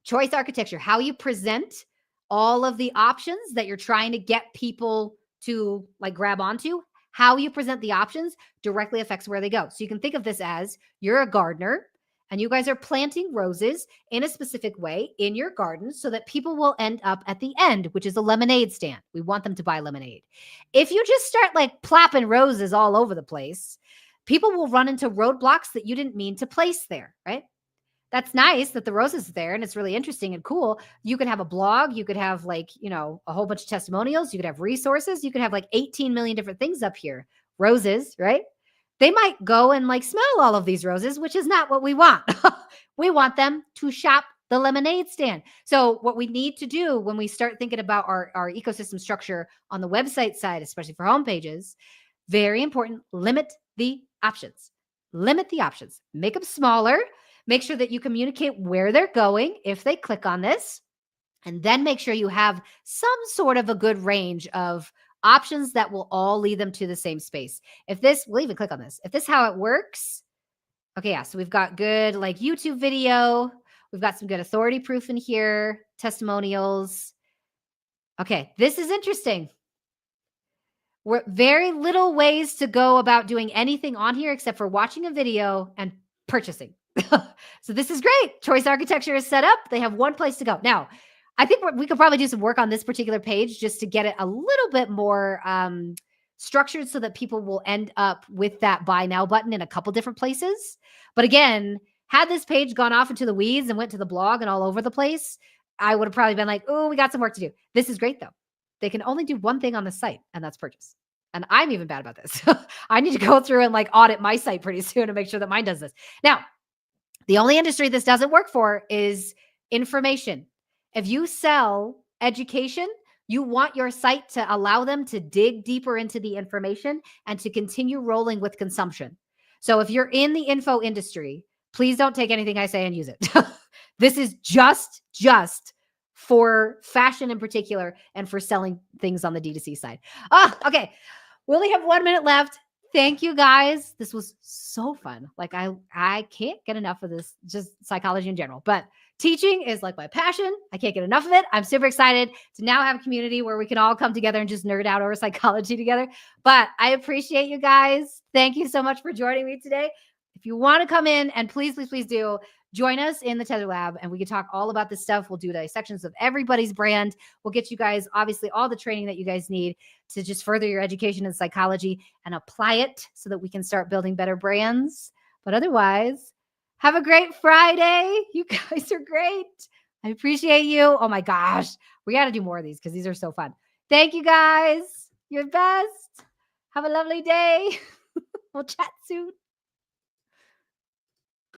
S1: choice architecture, how you present all of the options that you're trying to get people to like grab onto, how you present the options directly affects where they go. So you can think of this as you're a gardener and you guys are planting roses in a specific way in your garden so that people will end up at the end, which is a lemonade stand. We want them to buy lemonade. If you just start like plopping roses all over the place, people will run into roadblocks that you didn't mean to place there, right? That's nice that the rose is there and it's really interesting and cool. You could have a blog. You could have like, a whole bunch of testimonials. You could have resources. You could have like 18 million different things up here. Roses, right? They might go and like smell all of these roses, which is not what we want. We want them to shop the lemonade stand. So what we need to do when we start thinking about our ecosystem structure on the website side, especially for homepages, very important, limit the options. Limit the options. Make them smaller. Make sure that you communicate where they're going if they click on this, and then make sure you have some sort of a good range of options that will all lead them to the same space. We'll even click on this. If this is how it works, okay, yeah, so we've got good like YouTube video. We've got some good authority proof in here, testimonials. Okay, this is interesting. We're very little ways to go about doing anything on here except for watching a video and purchasing. So this is great. Choice architecture is set up. They have one place to go. Now, I think we could probably do some work on this particular page just to get it a little bit more structured so that people will end up with that buy now button in a couple different places. But again, had this page gone off into the weeds and went to the blog and all over the place, I would have probably been like, oh, we got some work to do. This is great though. They can only do one thing on the site, and that's purchase. And I'm even bad about this. I need to go through and like audit my site pretty soon to make sure that mine does this. Now, the only industry this doesn't work for is information. If you sell education, You want your site to allow them to dig deeper into the information and to continue rolling with consumption. So if you're in the info industry, please don't take anything I say and use it. This is just for fashion in particular and for selling things on the D2C side. Okay. We only have 1 minute left. Thank you guys. This was so fun. Like I can't get enough of this, just psychology in general. But teaching is like my passion. I can't get enough of it. I'm super excited to now have a community where we can all come together and just nerd out over psychology together. But I appreciate you guys. Thank you so much for joining me today. If you want to come in, and please do join us in the Tether Lab, and we can talk all about this stuff. We'll do dissections of everybody's brand. We'll get you guys, obviously, all the training that you guys need to just further your education in psychology and apply it so that we can start building better brands. But otherwise, have a great Friday. You guys are great. I appreciate you. Oh my gosh. We got to do more of these because these are so fun. Thank you guys. You're the best. Have a lovely day. We'll chat soon.